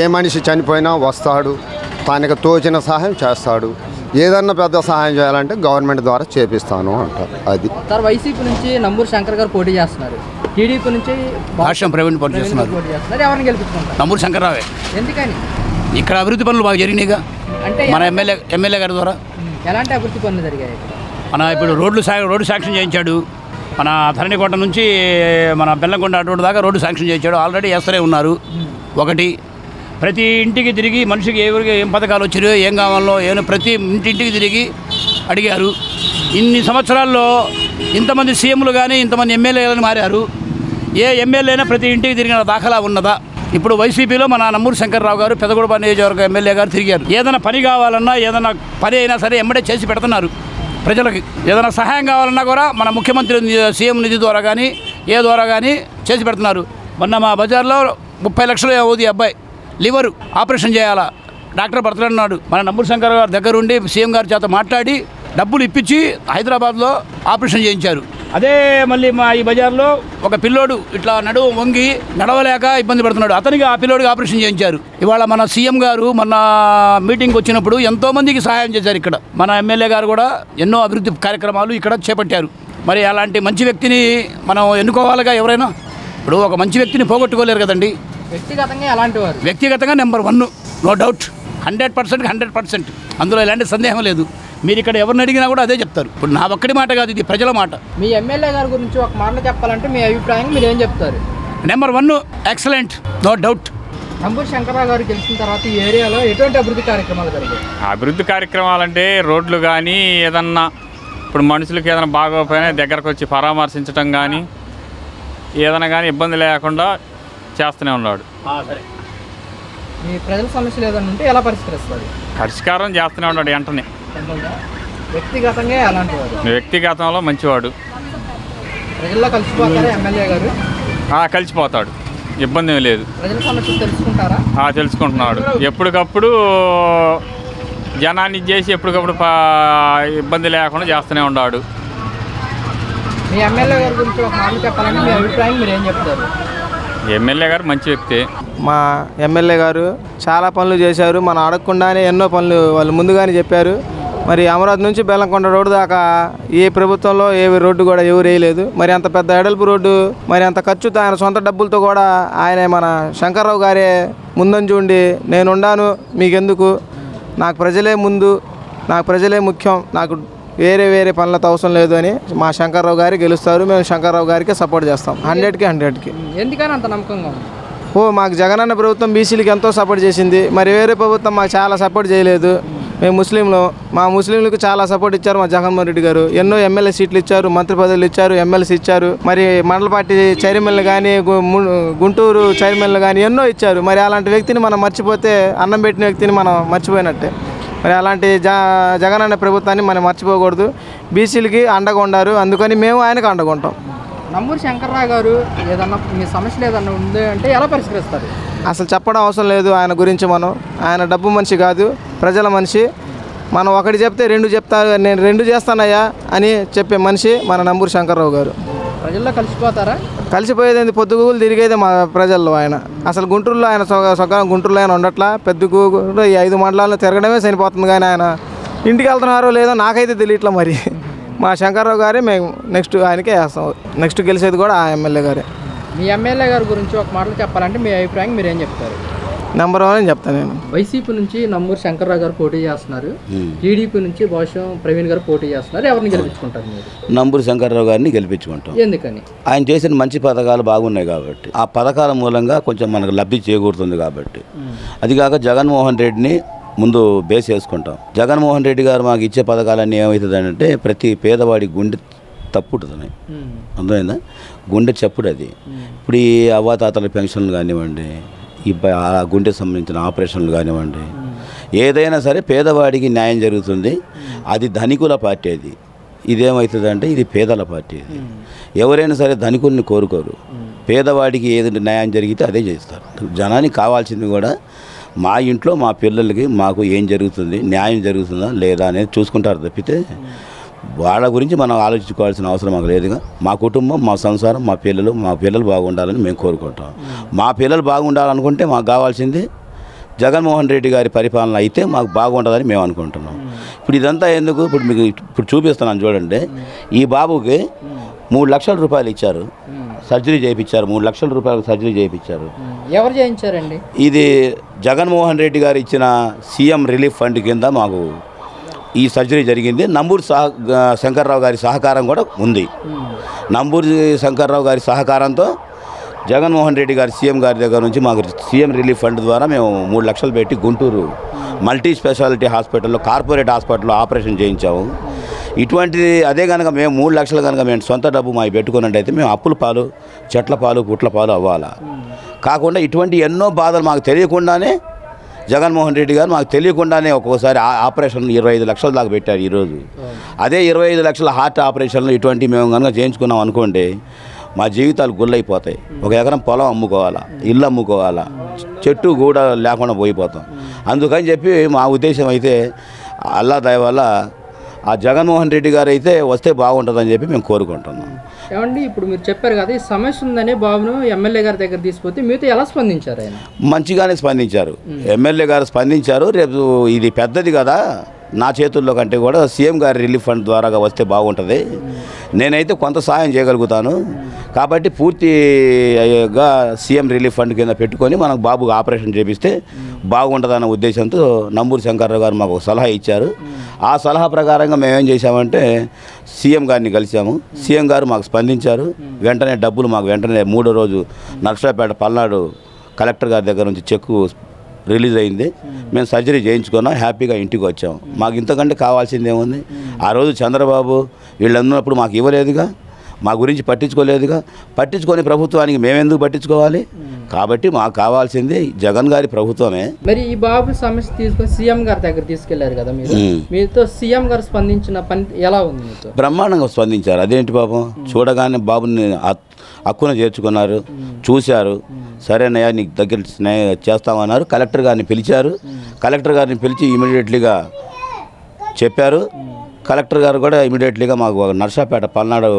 ఏ మనిషి చనిపోయినా వస్తాడు, తనకు తోచిన సహాయం చేస్తాడు. ఏదన్నా పెద్ద సహాయం చేయాలంటే గవర్నమెంట్ ద్వారా చేపిస్తాను అంటారు. అది సార్ వైసీపీ నుంచి నంబూరు శంకర్ గారు పోటీ చేస్తున్నారు, టీడీపీ నుంచి భాష్యం ప్రవీణ్ పోటీ చేస్తున్నారు. ఎవరిని గెలిపించుకుంటారు? నంబూరు శంకర్రావే. ఎందుకని? ఇక్కడ అభివృద్ధి పనులు బాగా జరిగినాయిగా అంటే మన ఎమ్మెల్యే గారి ద్వారా. ఎలాంటి అభివృద్ధి పనులు జరిగాయి? మన ఇప్పుడు రోడ్డు శాంక్షన్ చేయించాడు. మన ధరణికోట నుంచి మన బెల్లంకొండ రోడ్డు దాకా రోడ్డు శాంక్షన్ చేయించాడు. ఆల్రెడీ వేస్తూనే ఉన్నారు. ఒకటి ప్రతి ఇంటికి తిరిగి మనిషికి ఎవరికి ఏం పథకాలు వచ్చాయో ఏం కావాలో ప్రతి ఇంటింటికి తిరిగి అడిగారు. ఇన్ని సంవత్సరాల్లో ఇంతమంది సీఎంలు కానీ ఇంతమంది ఎమ్మెల్యేలను మారారు. ఏ ఎమ్మెల్యేనా ప్రతి ఇంటికి తిరిగిన దాఖలా ఉన్నదా? ఇప్పుడు వైసీపీలో మన నంబూరు శంకర్రావు గారు పెదగూడప నియోజకవర్గ ఎమ్మెల్యే గారు తిరిగారు. ఏదైనా పని కావాలన్నా ఏదైనా పని అయినా సరే ఎమ్మడే చేసి పెడుతున్నారు ప్రజలకి. ఏదైనా సహాయం కావాలన్నా కూడా మన ముఖ్యమంత్రి సీఎం నిధి ద్వారా కానీ ఏ ద్వారా కానీ చేసి పెడుతున్నారు. మొన్న మా బజార్లో 30 లక్షలు అవుతుంది అబ్బాయి లివర్ ఆపరేషన్ చేయాలా, డాక్టర్ బ్రతకన్నాడు. మన నంబూరు శంకర్ గారి దగ్గరుండి సీఎం గారి చేత మాట్లాడి డబ్బులు ఇప్పించి హైదరాబాద్లో ఆపరేషన్ చేయించారు. అదే మళ్ళీ మా ఈ బజార్లో ఒక పిల్లోడు ఇట్లా నడువు వంగి నడవలేక ఇబ్బంది పడుతున్నాడు. అతనికి ఆ పిల్లోడికి ఆపరేషన్ చేయించారు. ఇవాళ మన సీఎం గారు మన మీటింగ్కి వచ్చినప్పుడు ఎంతోమందికి సహాయం చేశారు. ఇక్కడ మన ఎమ్మెల్యే గారు కూడా ఎన్నో అభివృద్ధి కార్యక్రమాలు ఇక్కడ చేపట్టారు. మరి అలాంటి మంచి వ్యక్తిని మనం ఎన్నుకోవాలిగా. ఎవరైనా ఇప్పుడు ఒక మంచి వ్యక్తిని పోగొట్టుకోలేరు కదండి. వ్యక్తిగతంగా ఎలాంటి వారు? వ్యక్తిగతంగా నెంబర్ 1 నో డౌట్, 100% అందులో ఎలాంటి సందేహం లేదు. మీరు ఇక్కడ ఎవరిని అడిగినా కూడా అదే చెప్తారు. ఇప్పుడు నా ఒక్కడి మాట కాదు, ఇది ప్రజల మాట. మీ ఎమ్మెల్యే గారి గురించి ఒక మాట చెప్పాలంటే మీ అభిప్రాయం మీరు ఏం చెప్తారు? Number 1 excellent, no doubt. Namburu Shankar Rao గారు గెలిచిన తర్వాత ఈ ఏరియాలో ఎటువంటి అభివృద్ధి కార్యక్రమాలు జరిగాయి? అభివృద్ధి కార్యక్రమాలంటే రోడ్లు కానీ ఏదన్నా ఇప్పుడు మనుషులకి ఏదైనా బాగోపోయినా దగ్గరకు వచ్చి పరామర్శించడం కానీ ఏదైనా కానీ ఇబ్బంది లేకుండా చేస్తూనే ఉన్నాడు. మీ ప్రజల సమస్యలు ఏదైనా ఉంటే ఎలా పరిష్కరిస్తారు? పరిష్కారం చేస్తూనే ఉన్నాడు వెంటనే. వ్యక్తిగతంగా ఎలాంటి వారు? వ్యక్తిగతంలో మంచివాడు. ప్రజల్లో కలిసిపోతారా ఎమ్మెల్యే గారు? కలిసిపోతాడు, ఇబ్బంది ఏం లేదు. ప్రజల సమస్యలు తెలుసుకుంటారా? తెలుసుకుంటున్నాడు. ఎప్పటికప్పుడు జనాన్ని చేసి ఎప్పటికప్పుడు ఇబ్బంది లేకుండా చేస్తూనే ఉన్నాడు. మీ ఎమ్మెల్యే గారి గురించి ఒక మాట చెప్పాలంటే మీ అభిప్రాయం మీరు ఏం చెప్తారు? ఎమ్మెల్యే గారు మంచి వ్యక్తి. మా ఎమ్మెల్యే గారు చాలా పనులు చేశారు. మనం అడగకుండానే ఎన్నో పనులు వాళ్ళు ముందుగానే చెప్పారు. మరి అమరావతి నుంచి బెల్లంకొండ రోడ్డు దాకా ఏ ప్రభుత్వంలో ఏ రోడ్డు కూడా ఎవరు వేయలేదు. మరి అంత పెద్ద ఎడల్పు రోడ్డు, మరి అంత ఖర్చుతో ఆయన సొంత డబ్బులతో కూడా ఆయన మన శంకర్రావు గారే ముందంజు ఉండి నేనుండాను మీకెందుకు, నాకు ప్రజలే ముందు, నాకు ప్రజలే ముఖ్యం, నాకు వేరే పనులతో అవసరం లేదు అని మా శంకర్రావు గారు గెలుస్తారు. మేము శంకర్రావు గారికి సపోర్ట్ చేస్తాం 100కి. ఎందుకని అంత నమ్మకంగా ఉంది? మాకు జగనన్న ప్రభుత్వం బీసీలకి ఎంతో సపోర్ట్ చేసింది. మరి వేరే ప్రభుత్వం మాకు చాలా సపోర్ట్ చేయలేదు. మేము ముస్లింలు, మా ముస్లింలకు చాలా సపోర్ట్ ఇచ్చారు మా జగన్మోహన్ రెడ్డి గారు. ఎన్నో ఎమ్మెల్యే సీట్లు ఇచ్చారు, మంత్రి పదవులు ఇచ్చారు, ఎమ్మెల్సీ ఇచ్చారు. మరి మండల పార్టీ చైర్మన్లు కానీ గుంటూరు చైర్మన్లు కానీ ఎన్నో ఇచ్చారు. మరి అలాంటి వ్యక్తిని మనం మర్చిపోతే అన్నం పెట్టిన వ్యక్తిని మనం మర్చిపోయినట్టే. మరి అలాంటి జగనన్న ప్రభుత్వాన్ని మనం మర్చిపోకూడదు. బీసీలకి అండగా ఉండారు, అందుకని మేము ఆయనకు అండగా ఉంటాం. నంబూరు శంకర్రావు గారు ఏదన్నా మీ సమస్యలు ఏదన్నా ఉంది అంటే ఎలా పరిష్కరిస్తారు? అసలు చెప్పడం అవసరం లేదు ఆయన గురించి. ఆయన డబ్బు మనిషి కాదు, ప్రజల మనిషి. మనం ఒకటి చెప్తే 2 చెప్తాను, నేను 2 చేస్తానయ్యా అని చెప్పే మనిషి మన నంబూరు శంకర్రావు గారు. ప్రజల్లో కలిసిపోతారా? కలిసిపోయేది పొద్దుగూగులు తిరిగేది మా ప్రజల్లో. ఆయన అసలు గుంటూరులో ఆయన సొగం గుంటూరులో ఆయన ఉండట్లా. పెద్దగూగులు ఈ 5 మండలాలను తిరగడమే సరిపోతుంది. కానీ ఆయన ఇంటికి వెళ్తున్నారో లేదో నాకైతే తెలియట్లా. మరి మా శంకర్రావు గారే మేము నెక్స్ట్ ఆయనకే వేస్తాం. నెక్స్ట్ గెలిచేది కూడా ఆ ఎమ్మెల్యే గారే. మీ ఎమ్మెల్యే గారి గురించి ఒక మాటలు చెప్పాలంటే మీ అభిప్రాయం మీరు ఏం చెప్తారు? నెంబర్ 1 అని చెప్తాను నేను. వైసీపీ నుంచి నంబూరు శంకర్రావు గారు పోటీ చేస్తున్నారు, టీడీపీ నుంచి భాష్యం ప్రవీణ్ గారు పోటీ చేస్తున్నారు. ఎవరిని గెలిపించుకుంటారు మీరు? నంబూరు శంకర్రావు గారిని గెలిపించుకుంటాం. ఎందుకని? ఆయన చేసిన మంచి పథకాలు బాగున్నాయి కాబట్టి, ఆ పథకాల మూలంగా కొంచెం మనకు లబ్ధి చేకూరుతుంది కాబట్టి. అదిగాక జగన్మోహన్ రెడ్డిని ముందు బేస్ చేసుకుంటాం. జగన్మోహన్ రెడ్డి గారు మాకు ఇచ్చే పథకాలన్నీ ఏమవుతుందంటే ప్రతి పేదవాడి గుండె తప్పుడుతున్నాయి. అర్థమైందా? గుండె చెప్పుడు అది. ఇప్పుడు ఈ అవ్వాతాతల పెన్షన్లు కానివ్వండి, ఈ గుండెకి సంబంధించిన ఆపరేషన్లు కానివ్వండి, ఏదైనా సరే పేదవాడికి న్యాయం జరుగుతుంది. అది ధనికుల పార్టీ. అది ఇదేమవుతుందంటే ఇది పేదల పార్టీ. ఇది ఎవరైనా సరే ధనికుల్ని కోరుకోరు. పేదవాడికి ఏది న్యాయం జరిగితే అదే చేస్తారు. జనానికి కావాల్సింది కూడా మా ఇంట్లో మా పిల్లలకి మాకు ఏం జరుగుతుంది, న్యాయం జరుగుతుందా లేదా అనేది చూసుకుంటారు తప్పితే వాళ్ళ గురించి మనం ఆలోచించుకోవాల్సిన అవసరం మాకు లేదుగా. మా కుటుంబం, మా సంసారం, మా పిల్లలు బాగుండాలని మేము కోరుకుంటాం. మా పిల్లలు బాగుండాలనుకుంటే మాకు కావాల్సింది జగన్మోహన్ రెడ్డి గారి పరిపాలన అయితే మాకు బాగుంటుందని మేము అనుకుంటున్నాం. ఇప్పుడు ఇదంతా ఎందుకు? ఇప్పుడు మీకు ఇప్పుడు చూపిస్తున్నాను చూడండి. ఈ బాబుకి 3 లక్షల రూపాయలు ఇచ్చారు, సర్జరీ చేయించారు. 3 లక్షల రూపాయలకు సర్జరీ చేయించారు. ఎవరు చేయించారండి? ఇది జగన్మోహన్ రెడ్డి గారు ఇచ్చిన సీఎం రిలీఫ్ ఫండ్ కింద మాకు ఈ సర్జరీ జరిగింది. నంబూరు శంకర్రావు గారి సహకారం కూడా ఉంది. నంబూరు శంకర్రావు గారి సహకారంతో జగన్మోహన్ రెడ్డి గారి సీఎం గారి దగ్గర నుంచి మాకు సీఎం రిలీఫ్ ఫండ్ ద్వారా మేము 3 లక్షలు పెట్టి గుంటూరు మల్టీ స్పెషాలిటీ హాస్పిటల్లో, కార్పొరేట్ హాస్పిటల్లో ఆపరేషన్ చేయించాము. ఇటువంటిది అదే కనుక మేము 3 లక్షలు కనుక మేము సొంత డబ్బు మాకు పెట్టుకున్నట్టయితే మేము అప్పుల పాలు, చెట్ల పాలు, పుట్ల పాలు అవ్వాలా. కాకుండా ఇటువంటి ఎన్నో బాధలు మాకు తెలియకుండానే జగన్మోహన్ రెడ్డి గారు మాకు తెలియకుండానే ఒక్కోసారి ఆపరేషన్ 25 లక్షల దాకా పెట్టారు ఈరోజు. అదే 25 లక్షల హార్ట్ ఆపరేషన్లు ఇటువంటి మేము కనుక చేయించుకున్నాం అనుకోండి, మా జీవితాలు గుల్లైపోతాయి. 1 ఎకరం పొలం అమ్ముకోవాలా, ఇల్లు అమ్ముకోవాలా, చెట్టు కూడా లేకుండా పోయిపోతాం. అందుకని చెప్పి మా ఉద్దేశం అయితే అల్లా దయ వల్ల ఆ జగన్మోహన్ రెడ్డి గారు అయితే వస్తే బాగుంటుందని చెప్పి మేము కోరుకుంటున్నాం. ఏమండి, ఇప్పుడు మీరు చెప్పారు కదా ఈ సమస్య ఉందని బాబును ఎమ్మెల్యే గారి దగ్గర తీసుకుపోతే మీతో ఎలా స్పందించారు? ఆయన మంచిగానే స్పందించారు. ఎమ్మెల్యే గారు స్పందించారు. రేపు ఇది పెద్దది కదా, నా చేతుల్లో కంటే కూడా సీఎం గారి రిలీఫ్ ఫండ్ ద్వారా వస్తే బాగుంటుంది, నేనైతే కొంత సాయం చేయగలుగుతాను కాబట్టి పూర్తిగా సీఎం రిలీఫ్ ఫండ్ కింద పెట్టుకొని మనకు బాబుకు ఆపరేషన్ చేపిస్తే బాగుంటుందన్న ఉద్దేశంతో నంబూరు శంకర్రావు గారు మాకు సలహా ఇచ్చారు. ఆ సలహా ప్రకారంగా మేమేం చేశామంటే సీఎం గారిని కలిసాము. సీఎం గారు మాకు స్పందించారు. వెంటనే డబ్బులు మాకు వెంటనే 3వ రోజు నర్సరావుపేట పల్నాడు కలెక్టర్ గారి దగ్గర నుంచి చెక్కు రిలీజ్ అయింది. మేము సర్జరీ చేయించుకున్నాం, హ్యాపీగా ఇంటికి వచ్చాము. మాకు ఇంతకంటే కావాల్సింది ఏముంది? ఆ రోజు చంద్రబాబు వీళ్ళు ఉన్నప్పుడు మాకు ఇవ్వలేదుగా, మా గురించి పట్టించుకోలేదుగా. పట్టించుకొని ప్రభుత్వానికి మేమెందుకు పట్టించుకోవాలి? కాబట్టి మాకు కావాల్సింది జగన్ గారి ప్రభుత్వమే. మరి ఈ బాబు సమస్య తీసుకొని సీఎం గారి దగ్గర తీసుకెళ్లారు కదా మీరు, మీతో సీఎం గారు స్పందించిన పని ఎలా ఉంది? మీతో బ్రహ్మాండంగా స్పందించారు. అదేంటి పాపం, చూడగానే బాబుని హక్కున చేర్చుకున్నారు, చూశారు. సరేనయ్యా నీకు దగ్గర చేస్తామన్నారు. కలెక్టర్ గారిని పిలిచారు. కలెక్టర్ గారిని పిలిచి ఇమీడియట్లీగా చెప్పారు. కలెక్టర్ గారు కూడా ఇమీడియట్లీగా మాకు నర్సాపేట పల్నాడు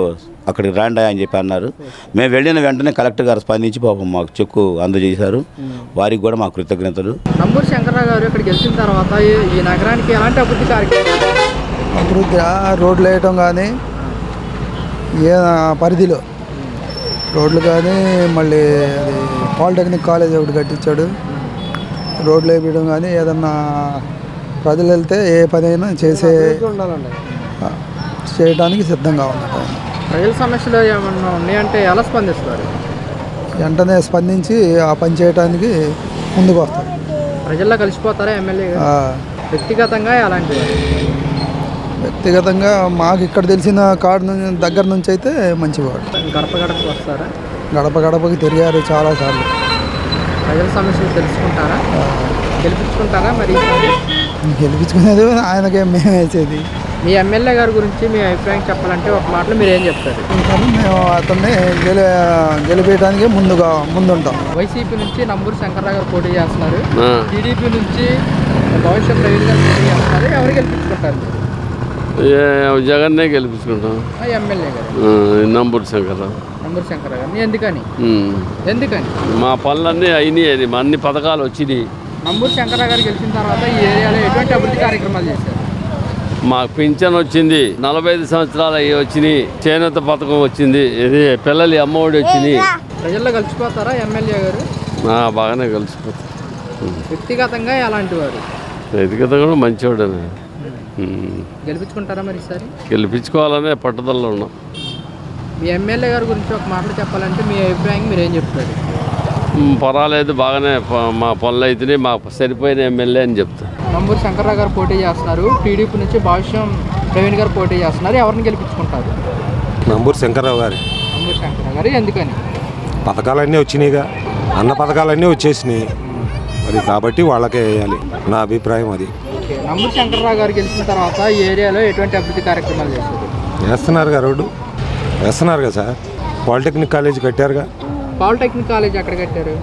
అక్కడికి రాండి అని చెప్పి అన్నారు. మేము వెళ్ళిన వెంటనే కలెక్టర్ గారు స్పందించి పాపం మాకు చెక్కు అందజేశారు. వారికి కూడా మా కృతజ్ఞతలు. నంబూరు శంకర్రావు గారు ఇక్కడ గెలిచిన తర్వాత ఈ నగరానికి ఎలాంటి అభివృద్ధి కార్యక్రమాలు? అభివృద్ధి రోడ్లు వేయటం కానీ, ఏ పరిధిలో రోడ్లు కానీ, మళ్ళీ అది పాలిటెక్నిక్ కాలేజ్ ఒకటి కట్టించాడు. రోడ్లు వేయడం కానీ, ఏదన్నా ప్రజలు వెళ్తే ఏ పనైనా చేయడానికి సిద్ధంగా ఉన్నాడు. ప్రజల సమస్యలు ఏమన్నా ఉన్నాయంటే ఎలా స్పందిస్తారు? వెంటనే స్పందించి ఆ పని చేయడానికి ముందుకు వస్తారు. ప్రజల్లో కలిసిపోతారా ఎమ్మెల్యే వ్యక్తిగతంగా? అలాంటి వ్యక్తిగతంగా మాకు ఇక్కడ తెలిసిన కాడు దగ్గర నుంచి అయితే మంచివాడు. గడప గడపకు వస్తారా? గడప గడపకి తిరిగారు చాలాసార్లు. ప్రజల సమస్యలు తెలుసుకుంటారా? గెలిపించుకుంటారా? మరి గెలిపించుకునేది ఆయనకే మేము వేసేది. మీ ఎమ్మెల్యే గారి గురించి మీ అభిప్రాయం చెప్పాలంటే ఒక మాటలో మీరు ఏం చెప్తారు? మేము అతన్ని గెలిపేయడానికి ముందుంటాం. వైసీపీ నుంచి నంబూరు శంకర్రావు గారు పోటీ చేస్తున్నారు, టీడీపీ నుంచి భవిష్యత్ ప్రవీణ్ గారు పోటీ చేస్తున్నారు. ఎవరు గెలిపించుకుంటారు? జగన్నే గెలిపించుకుంటాం. ఎమ్మెల్యే గారు నంబూరు శంకర్రావు. నంబూరు శంకర్రావు గారిని ఎందుకని? మా పనులన్నీ అయినాయి, మా అన్ని పథకాలు వచ్చినాయి. నంబూరు శంకర్రావు గారు గెలిచిన తర్వాత ఈ ఏరియాలో ఎటువంటి అభివృద్ధి కార్యక్రమాలు చేశారు? మాకు పింఛన్ వచ్చింది, 45 సంవత్సరాలు అవి వచ్చినాయి. చేనేత పథకం వచ్చింది, ఇది పిల్లలు అమ్మఒడి వచ్చినాయి. ప్రజల్లో కలిసిపోతారా ఎమ్మెల్యే గారు? బాగానే కలిసిపోతారు. వ్యక్తిగతంగా ఎలాంటి వారు? వ్యక్తిగతంగా కూడా మంచివాడు. గెలిపించుకుంటారా మరి ఈసారి? గెలిపించుకోవాలనే పట్టుదలలో ఉన్నాం. మీ ఎమ్మెల్యే గారి గురించి ఒక మాటలు చెప్పాలంటే మీ అభిప్రాయం మీరు ఏం చెప్తారు? పర్వాలేదు, బాగానే మా పనులు అయితేనే మాకు సరిపోయిన ఎమ్మెల్యే అని చెప్తారు. నంబూరు శంకర్రావు గారు పోటీ చేస్తున్నారు, టీడీపీ నుంచి భాష్యం ప్రవీణ్ గారు పోటీ చేస్తున్నారు. ఎవరిని గెలిపించుకుంటారు? నంబూరు శంకర్రావు గారు. నంబూరు శంకర్రావు గారు ఎందుకని? పథకాలన్నీ వచ్చినాయిగా, అన్న పథకాలన్నీ వచ్చేసినాయి మరి, కాబట్టి వాళ్ళకే వేయాలి నా అభిప్రాయం అది. నంబూరు శంకర్రావు గారు గెలిచిన తర్వాత ఈ ఏరియాలో ఎటువంటి అభివృద్ధి కార్యక్రమాలు చేస్తారు? వేస్తున్నారుగా, రోడ్డు వేస్తున్నారుగా సార్. పాలిటెక్నిక్ కాలేజ్ కట్టారుగా. పాలిటెక్నిక్ కాలేజ్ ఎక్కడ కట్టారు?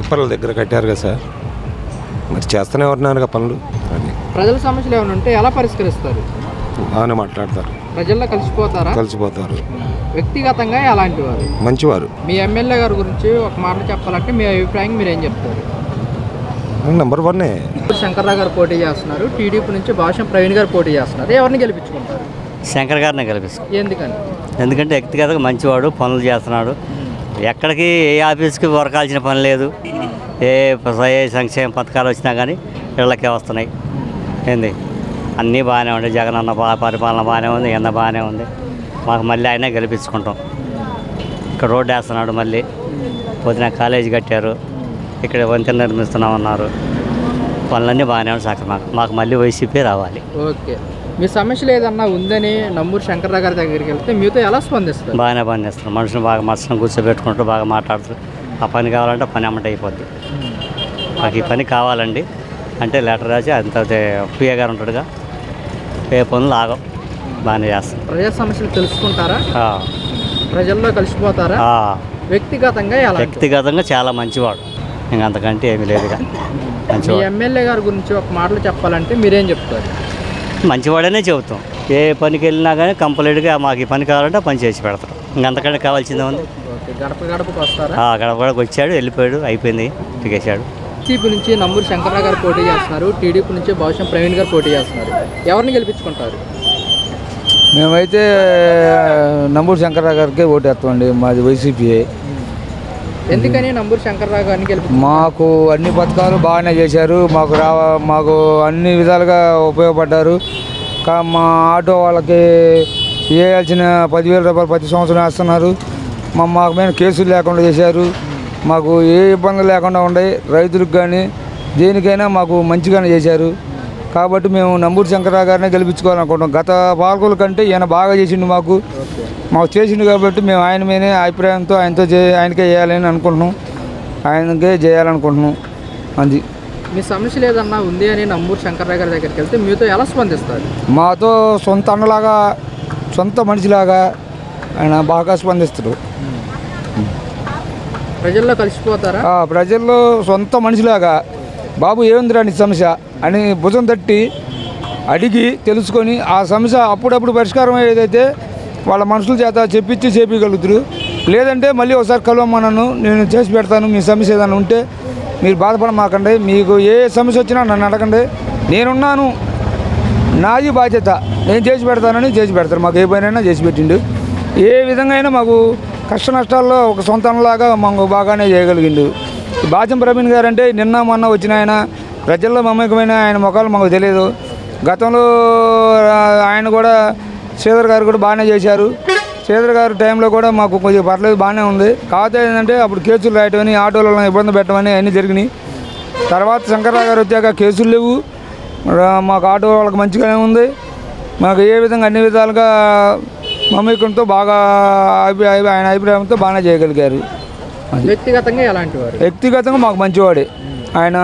ఉప్పర్ల దగ్గర కట్టారుగా సార్. మరి చేస్తూనే ఉన్నారుగా పనులు. అది ప్రజల సమస్యలు ఏమైనా ఉంటే ఎలా పరిష్కరిస్తారు? బాగానే మాట్లాడతారు. ప్రజల్లో కలిసిపోతారా? కలిసిపోతారు. వ్యక్తిగతంగా ఎలాంటి వారు? మంచివారు. మీ ఎమ్మెల్యే గారి గురించి ఒక మాట చెప్పాలంటే మీ అభిప్రాయం మీరు ఏం చెప్తారు? నెంబర్ 1 శంకర్రావు గారు పోటీ చేస్తున్నారు, టీడీపీ నుంచి భాష్యం ప్రవీణ్ గారు పోటీ చేస్తున్నారు. ఎవరిని గెలిపించుకుంటారు? శంకర్ గారిని గెలిపిస్తాం. ఎందుకని? ఎందుకంటే వ్యక్తిగతంగా మంచివాడు, పనులు చేస్తున్నాడు. ఎక్కడికి ఏ ఆఫీస్కి వరకాల్సిన పని లేదు. ఏ సంక్షేమ పథకాలు వచ్చినా కానీ ఇళ్ళకే వస్తున్నాయి. ఏంది అన్నీ బాగానే ఉంటాయి. జగన్ అన్న పరిపాలన బాగానే ఉంది, ఎన్న బాగానే ఉంది. మాకు మళ్ళీ ఆయనే గెలిపించుకుంటాం. ఇక్కడ రోడ్డు వేస్తున్నాడు, మళ్ళీ పొద్దున కాలేజీ కట్టారు, ఇక్కడ వంతెన నిర్మిస్తున్నామన్నారు. పనులన్నీ బాగానే ఉన్నాయి సార్. మాకు మళ్ళీ వైసీపీ రావాలి. ఓకే, మీ సమస్యలు ఏదన్నా ఉందని నంబూరు శంకర్రావు గారి దగ్గరికి వెళ్తే మీతో ఎలా స్పందిస్తారు? బాగానే పనిచేస్తారు. మనుషులు బాగా మనుషులను కూర్చోబెట్టుకుంటూ బాగా మాట్లాడుతూ ఆ పని కావాలంటే పని అమ్మట అయిపోద్ది. మాకు ఈ పని కావాలండి అంటే లెటర్ రాసి అంత పిఏ గారు ఉంటాడుగా, ఏ పనులు ఆగం బాగానే చేస్తాం. ప్రజా సమస్యలు తెలుసుకుంటారా? ప్రజల్లో కలిసిపోతారా? వ్యక్తిగతంగా ఎలా? వ్యక్తిగతంగా చాలా మంచివాడు, ఇంకా అంతకంటే ఏమీ లేదుగా. మీ ఎమ్మెల్యే గారి గురించి ఒక మాటలు చెప్పాలంటే మీరేం చెప్తారు? మంచివాడనే చెబుతాం. ఏ పనికి వెళ్ళినా కానీ కంప్లీట్గా మాకు ఈ పని కావాలంటే పని చేసి పెడతాం. ఇంకంతకంటే కావాల్సిందే ఉంది. గడప గడపకు వస్తారా? గడప గడపకు వచ్చాడు, వెళ్ళిపోయాడు, అయిపోయింది, టికేశాడు. టీడీపీ నుంచి నంబూరు శంకర్రావు గారు పోటీ చేస్తున్నారు, టీడీపీ నుంచి భాష్యం ప్రవీణ్ గారు పోటీ చేస్తున్నారు. ఎవరిని గెలిపించుకుంటారు? మేమైతే నంబూరు శంకర్రావు గారికి ఓటు వేస్తామండి. మాది వైసీపీ. ఎందుకని నంబూరు శంకర్రావు గారిని గెలిపి? మాకు అన్ని పథకాలు బాగానే చేశారు. మాకు అన్ని విధాలుగా ఉపయోగపడ్డారు. మా ఆటో వాళ్ళకి వేయాల్సిన 10,000 రూపాయలు ప్రతి సంవత్సరం వేస్తున్నారు. మాకు మీద కేసులు లేకుండా చేశారు. మాకు ఏ ఇబ్బందులు లేకుండా ఉన్నాయి. రైతులకు కానీ దేనికైనా మాకు మంచిగానే చేశారు. కాబట్టి మేము నంబూరు శంకర్రావు గారినే గెలిపించుకోవాలనుకుంటున్నాం. గత పాలకుల కంటే ఈయన బాగా చేసిండు. మాకు చేసిండు కాబట్టి మేము ఆయన మీదే అభిప్రాయంతో ఆయనకే చేయాలని అనుకుంటున్నాం. ఆయనకే చేయాలనుకుంటున్నాం. అది మీ సమస్యలు ఏదన్నా ఉంది అని నంబూరు శంకర్రావు గారి దగ్గరికి వెళ్తే మీతో ఎలా స్పందిస్తారు? మాతో సొంత అన్నలాగా, సొంత మనిషిలాగా ఆయన బాగా స్పందిస్తారు. ప్రజల్లో కలిసిపోతారా? ప్రజల్లో సొంత మనిషిలాగా బాబు ఏముందిరా నీ సమస్య అని భుజం తట్టి అడిగి తెలుసుకొని ఆ సమస్య అప్పుడప్పుడు పరిష్కారం ఏదైతే వాళ్ళ మనుషుల చేత చేపించగలుగుతారు. లేదంటే మళ్ళీ ఒకసారి కలవమన్నాను, నేను చేసి పెడతాను. మీ సమస్య ఏదైనా ఉంటే మీరు బాధపడమాకండి. మీకు ఏ సమస్య వచ్చినా నన్ను అడగండి, నేనున్నాను. నాది బాధ్యత, నేను చేసి పెడతానని చేసి పెడతాను. మాకు ఏ పనైనా చేసి పెట్టిండు. ఏ విధంగా అయినా మాకు కష్ట నష్టాల్లో ఒక సొంతంలాగా మాకు బాగానే చేయగలిగిండు. భాష్యం ప్రవీణ్ గారు అంటే నిన్న మొన్న వచ్చిన ఆయన, ప్రజల్లో మమేకమైన ఆయన ముఖాలు మాకు తెలియదు. గతంలో ఆయన కూడా శ్రీధర్ గారు కూడా బాగానే చేశారు. శ్రీధర్ గారు టైంలో కూడా మాకు కొద్దిగా పర్లేదు, బాగానే ఉంది. కాకపోతే ఏంటంటే అప్పుడు కేసులు రాయటమని, ఆటోలలో ఇబ్బంది పెట్టమని అన్నీ జరిగినాయి. తర్వాత శంకర్రావు గారు వచ్చాక కేసులు లేవు. మాకు ఆటో వాళ్ళకి మంచిగానే ఉంది. మాకు ఏ విధంగా అన్ని విధాలుగా మమేకంతో బాగా ఆయన అభిప్రాయంతో బాగానే చేయగలిగారు. వ్యక్తిగతంగా ఎలాంటి వారు? వ్యక్తిగతంగా మాకు మంచివాడే. ఆయన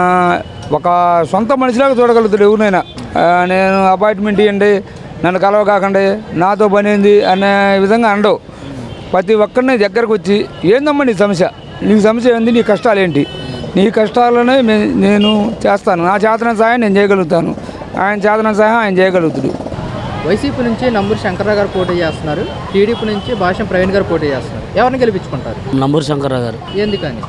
ఒక సొంత మనిషిలాగా చూడగలుగుతాడు ఎవరినైనా. నేను అపాయింట్మెంట్ ఇవ్వండి, నన్ను కలవ కాకండి, నాతో పని ఏంది అనే విధంగా అనడు. ప్రతి ఒక్కరిని దగ్గరకు వచ్చి ఏందమ్మా నీ సమస్య, నీ సమస్య ఏంది, నీ కష్టాలు ఏంటి, నీ కష్టాలనే నేను చేస్తాను. నా చేతన సహాయం నేను చేయగలుగుతాను, ఆయన చేతన సహాయం ఆయన చేయగలుగుతాడు. వైసీపీ నుంచి నంబూరు శంకర్రావు గారు పోటీ చేస్తున్నారు, టీడీపీ నుంచి భాష్యం ప్రవీణ్ గారు పోటీ చేస్తున్నారు. ఎవరిని గెలిపించుకుంటారు? నంబూరు శంకర్రావు గారు. ఎందుకని?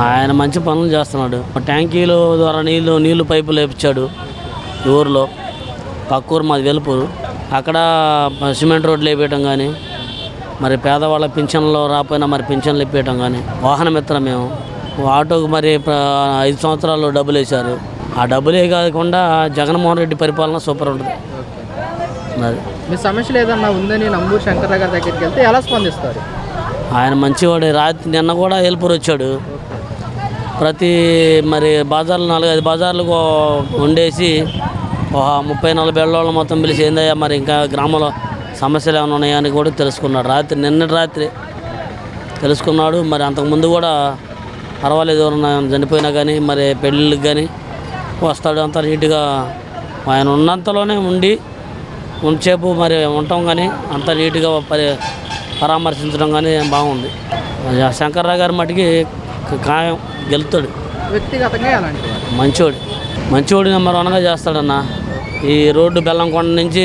ఆయన మంచి పనులు చేస్తున్నాడు. ట్యాంకీల ద్వారా నీళ్లు పైపులు వేపించాడు ఈ ఊరిలో. పక్కూరు మాది వెలుపూరు. అక్కడ సిమెంట్ రోడ్లు వేయటం కానీ, మరి పేదవాళ్ళ పింఛన్లో రాకపోయినా మరి పింఛన్లు ఇప్పేయటం కానీ, వాహనం ఎత్తడం మేము ఆటోకు మరి 5 సంవత్సరాలు డబ్బులు వేశారు. ఆ డబ్బులే కాకుండా జగన్మోహన్ రెడ్డి పరిపాలన సూపర్ ఉంటుంది. మరి మీ సమస్యలు ఏదన్నా ఉందని నంబూరు శంకర్రావు గారి దగ్గరికి వెళ్తే ఎలా స్పందిస్తారు? ఆయన మంచివాడు. రాత్రి నిన్న కూడా ఏల్పూరు వచ్చాడు. ప్రతి మరి బజార్లు 4-5 బజార్లకు వండేసి 30-40 ఏళ్ళ మొత్తం పిలిచి ఏందయ్యా మరి ఇంకా గ్రామంలో సమస్యలు ఏమైనా ఉన్నాయా అని కూడా తెలుసుకున్నాడు. నిన్నటి రాత్రి తెలుసుకున్నాడు. మరి అంతకుముందు కూడా పర్వాలేదు, ఎవరన్నా చనిపోయినా కానీ మరి పెళ్ళిళ్ళకి కానీ వస్తాడు. అంతా నీట్గా ఆయన ఉన్నంతలోనే ఉంచేపు మరి ఉంటాం కానీ అంత నీట్గా పరామర్శించడం కానీ బాగుంది. శంకర్రావు గారి మటుకి ఖాయం గెలుతాడు. వ్యక్తిగతంగా ఎలాంటి మంచోడు నెంబర్ 1గా చేస్తాడన్న. ఈ రోడ్డు బెల్లంకొండ నుంచి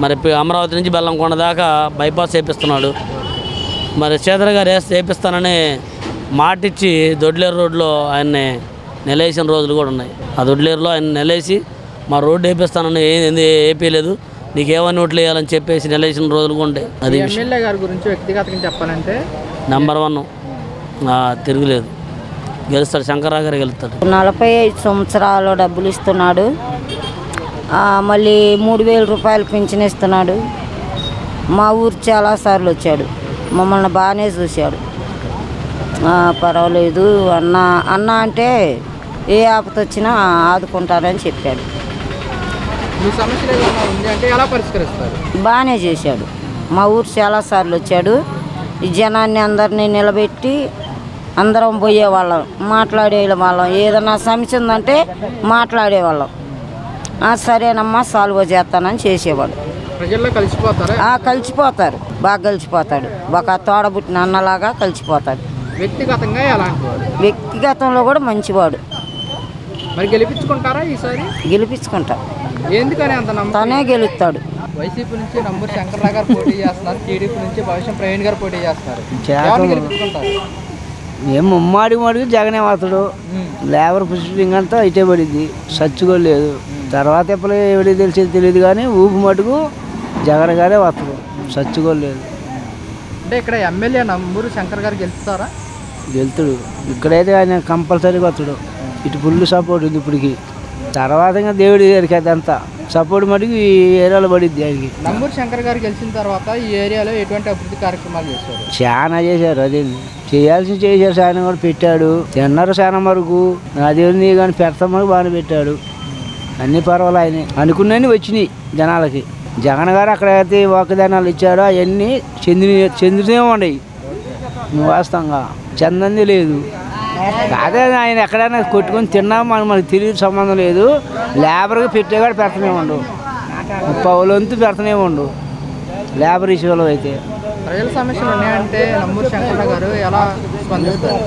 మరి అమరావతి నుంచి బెల్లంకొండ దాకా బైపాస్ వేపిస్తున్నాడు. మరి శ్రీధర్ గారు వేపిస్తానని మాటిచ్చి దొడ్లేరు రోడ్లో ఆయన్ని నెలేసిన రోజులు కూడా ఉన్నాయి. ఆ దొడ్లేరులో ఆయన నెలేసి మా రోడ్డు వేపిస్తానని వేపేయలేదు, నీకేమని ఓట్లు వేయాలని చెప్పేసి నెలేసిన రోజులు కూడా ఉంటాయి. అది ఎమ్మెల్యే గారి గురించి వ్యక్తిగతంగా చెప్పాలంటే నెంబర్ 1 తిరుగులేదు, గెలుస్తాడు. శంకర్రావు గారు గెలుస్తాడు. 45 సంవత్సరాలు డబ్బులు ఇస్తున్నాడు, మళ్ళీ 3000 రూపాయలు పింఛన్ ఇస్తున్నాడు. మా ఊరు చాలాసార్లు వచ్చాడు, మమ్మల్ని బాగానే చూశాడు. పర్వాలేదు అన్న అంటే ఏ ఆపత వచ్చినా ఆదుకుంటారని చెప్పాడు. మీ సమస్యలు ఏదైనా ఉంది అంటే ఎలా పరిష్కరిస్తారు? బాగానే చేశాడు. మా ఊరు చాలాసార్లు వచ్చాడు, ఈ జనాన్ని అందరినీ నిలబెట్టి అందరం పోయేవాళ్ళం, మాట్లాడేవాళ్ళం. ఏదైనా సమస్య ఉందంటే మాట్లాడేవాళ్ళం. సరేనమ్మా సాల్వ్ చేస్తానని చేసేవాడు. ప్రజల్లో కలిసిపోతారా? కలిసిపోతారు, బాగా కలిసిపోతాడు. ఒక తోడబుట్టిన అన్నలాగా కలిసిపోతాడు. వ్యక్తిగతంగా ఎలాంటి వాడు? వ్యక్తిగతంలో కూడా మంచివాడు. మరి గెలిపించుకుంటారా ఈసారి? గెలిపించుకుంటా. ఎందుకని అంత నమ్మకం? తనే గెలుస్తాడు. వైసీపీ నుంచి నంబూరు శంకర్రావు గారు పోటీ చేస్తున్నారు, టీడీపీ నుంచి భవిష్యం ప్రవీణ్ గారు పోటీ చేస్తున్నారు. ఎవరిని గెలిపించుకుంటారు? ఏం ముమ్మాడికి జగనే వస్తాడు. లేబర్ పుష్పింగ్ అంతా ఇటే పడింది, సచ్చుగా లేదు. తర్వాత ఎప్పుడు ఎవరికి తెలిసేది తెలియదు, కానీ ఊపు మటుకు జగన్ గారే వస్తాడు, సచ్చుగా లేదు. అంటే ఇక్కడ ఎమ్మెల్యే నంబూరు శంకర్ గారు గెలుస్తారా? గెలుతాడు. ఇక్కడైతే ఆయన కంపల్సరీగా వస్తాడు. ఇటు ఫుల్ సపోర్ట్ ఉంది ఇప్పటికి. తర్వాత ఇంకా దేవుడి దగ్గరికి అదంతా సపోర్ట్ మటుకు ఈ ఏరియాలో పడిద్ది ఆయనకి. నంబూరు శంకర్ గారు గెలిచిన తర్వాత ఈ ఏరియాలో ఎటువంటి అభివృద్ధి కార్యక్రమాలు చేశారు? చాలా చేశారు. అదే చేయాల్సి చేశారు. చాలా కూడా పెట్టాడు, తిన్నారు చాలా వరకు. అదేంది కానీ పెడతామని బాగానే పెట్టాడు. అన్ని పర్వాలేదు, ఆయన అనుకున్నవి వచ్చినాయి జనాలకి. జగన్ గారు అక్కడైతే వాగ్దానాలు ఇచ్చాడో అవన్నీ చెందినే ఉన్నాయి. వాస్తవంగా చెందంది లేదు. అదే ఆయన ఎక్కడైనా కొట్టుకొని తిన్నా మనకు తెలియదు, సంబంధం లేదు. లేబర్కి పెట్టేవాడు పెడతానే ఉండు, 30 వంతు పెడతానే ఉండు లేబర్ విషయంలో. అయితే ప్రజల సమస్యలు ఉన్నాయంటే నంబూరు శంకర్ గారు ఎలా స్పందిస్తారు?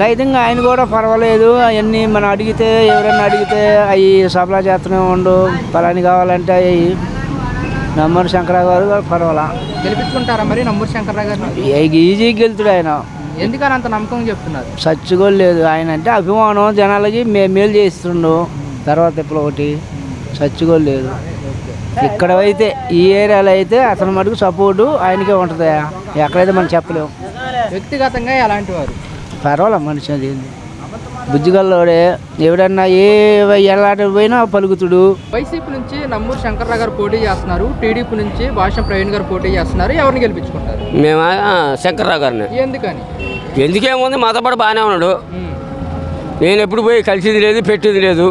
అయితే ఆయన కూడా పర్వాలేదు. అవన్నీ మనం అడిగితే, ఎవరైనా అడిగితే అవి సప్లై చేస్తూనే ఉండు. పలాని కావాలంటే అవి నంబూరు శంకర్రావు గారు కూడా పర్వాలా. గెలిపించుకుంటారా మరి నంబూరు శంకర్రావు గారిని? ఈజీగా గెలుతాడు ఆయన. ఎందుకని అంత నమ్మకం చెప్తున్నారు? సచ్చుకోలు లేదు. ఆయన అంటే అభిమానం, జనాలకి మేలు చేస్తుండు. తర్వాత ఇప్పుడు ఒకటి సచ్చుకోలు లేదు. ఇక్కడ అయితే ఈ ఏరియాలో అయితే అతని మటుకు సపోర్టు ఆయనకే ఉంటుంది. ఎక్కడైతే మనం చెప్పలేము. వ్యక్తిగతంగా ఎలాంటి వారు? పర్వాలే, మనిషి అది బుజ్జిగల్లోడే. ఎవడన్నా ఎలాంటి పోయినా పలుకుతుడు. వైసీపీ నుంచి నంబూరు శంకర్రావు గారు పోటీ చేస్తున్నారు, టీడీపీ నుంచి భాష్యం ప్రవీణ్ గారు పోటీ చేస్తున్నారు. ఎవరిని గెలిపించుకుంటారు? మేము శంకర్రావు గారిని. ఎందుకని? ఎందుకేముంది, మాతో పాటు బాగానే ఉన్నాడు. నేను ఎప్పుడు పోయి కలిసింది లేదు, పెట్టింది లేదు.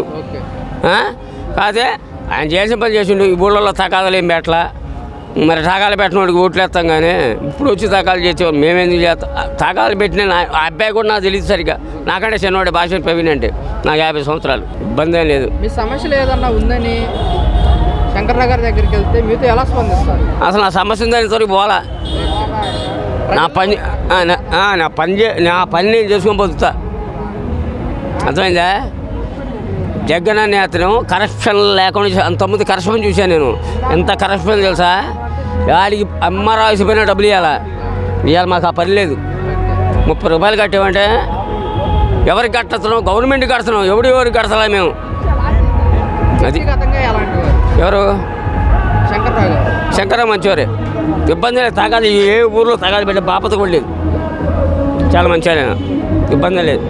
కాదే ఆయన చేసిన పని చేసిండు. ఈ ఊళ్ళలో తగాదాలు ఏం పెట్టలా. మరి తగాలు పెట్టినోడికి ఓట్లు వేస్తాం, కానీ ఇప్పుడు వచ్చి తగాలు చేసేవాళ్ళు మేమేందుకు చేస్తాం? తగాలు పెట్టిన ఆ అబ్బాయి కూడా నాకు తెలియదు సరిగ్గా. నాకంటే చిన్నవాడు భాష ప్రవీణ్ అంటే. నాకు 50 సంవత్సరాలు, ఇబ్బంది ఏం లేదు. మీ సమస్యలు ఏదన్నా ఉందని శంకర్రావు గారి దగ్గరికి వెళ్తే మీతో ఎలా స్పందిస్తారు? అసలు నా సమస్య ఉందని ఇంతవరకు పోలా. నా పని నేను చేసుకొని బతుకుతా. అర్థమైందా? జగన్ అనే అతను కరప్షన్ లేకుండా అంతకుముందు కరప్షన్ చూశాను నేను. ఎంత కరప్షన్ తెలుసా? వాడికి అమ్మ రాసిపోయినా డబ్బులు ఇవాళ మాకు ఆ పని లేదు. 30 రూపాయలు కట్టామంటే ఎవరికి కట్టస్తున్నాం? గవర్నమెంట్ కడుతున్నాం, ఎవరికి కడతలా మేము. అది ఎవరు? శంకర్రావు మంచివారే, ఇబ్బంది లేదు. తగాది ఏ ఊర్లో తగాది పెట్టే బాపత కూడా లేదు. చాలా మంచిగా, ఇబ్బంది లేదు.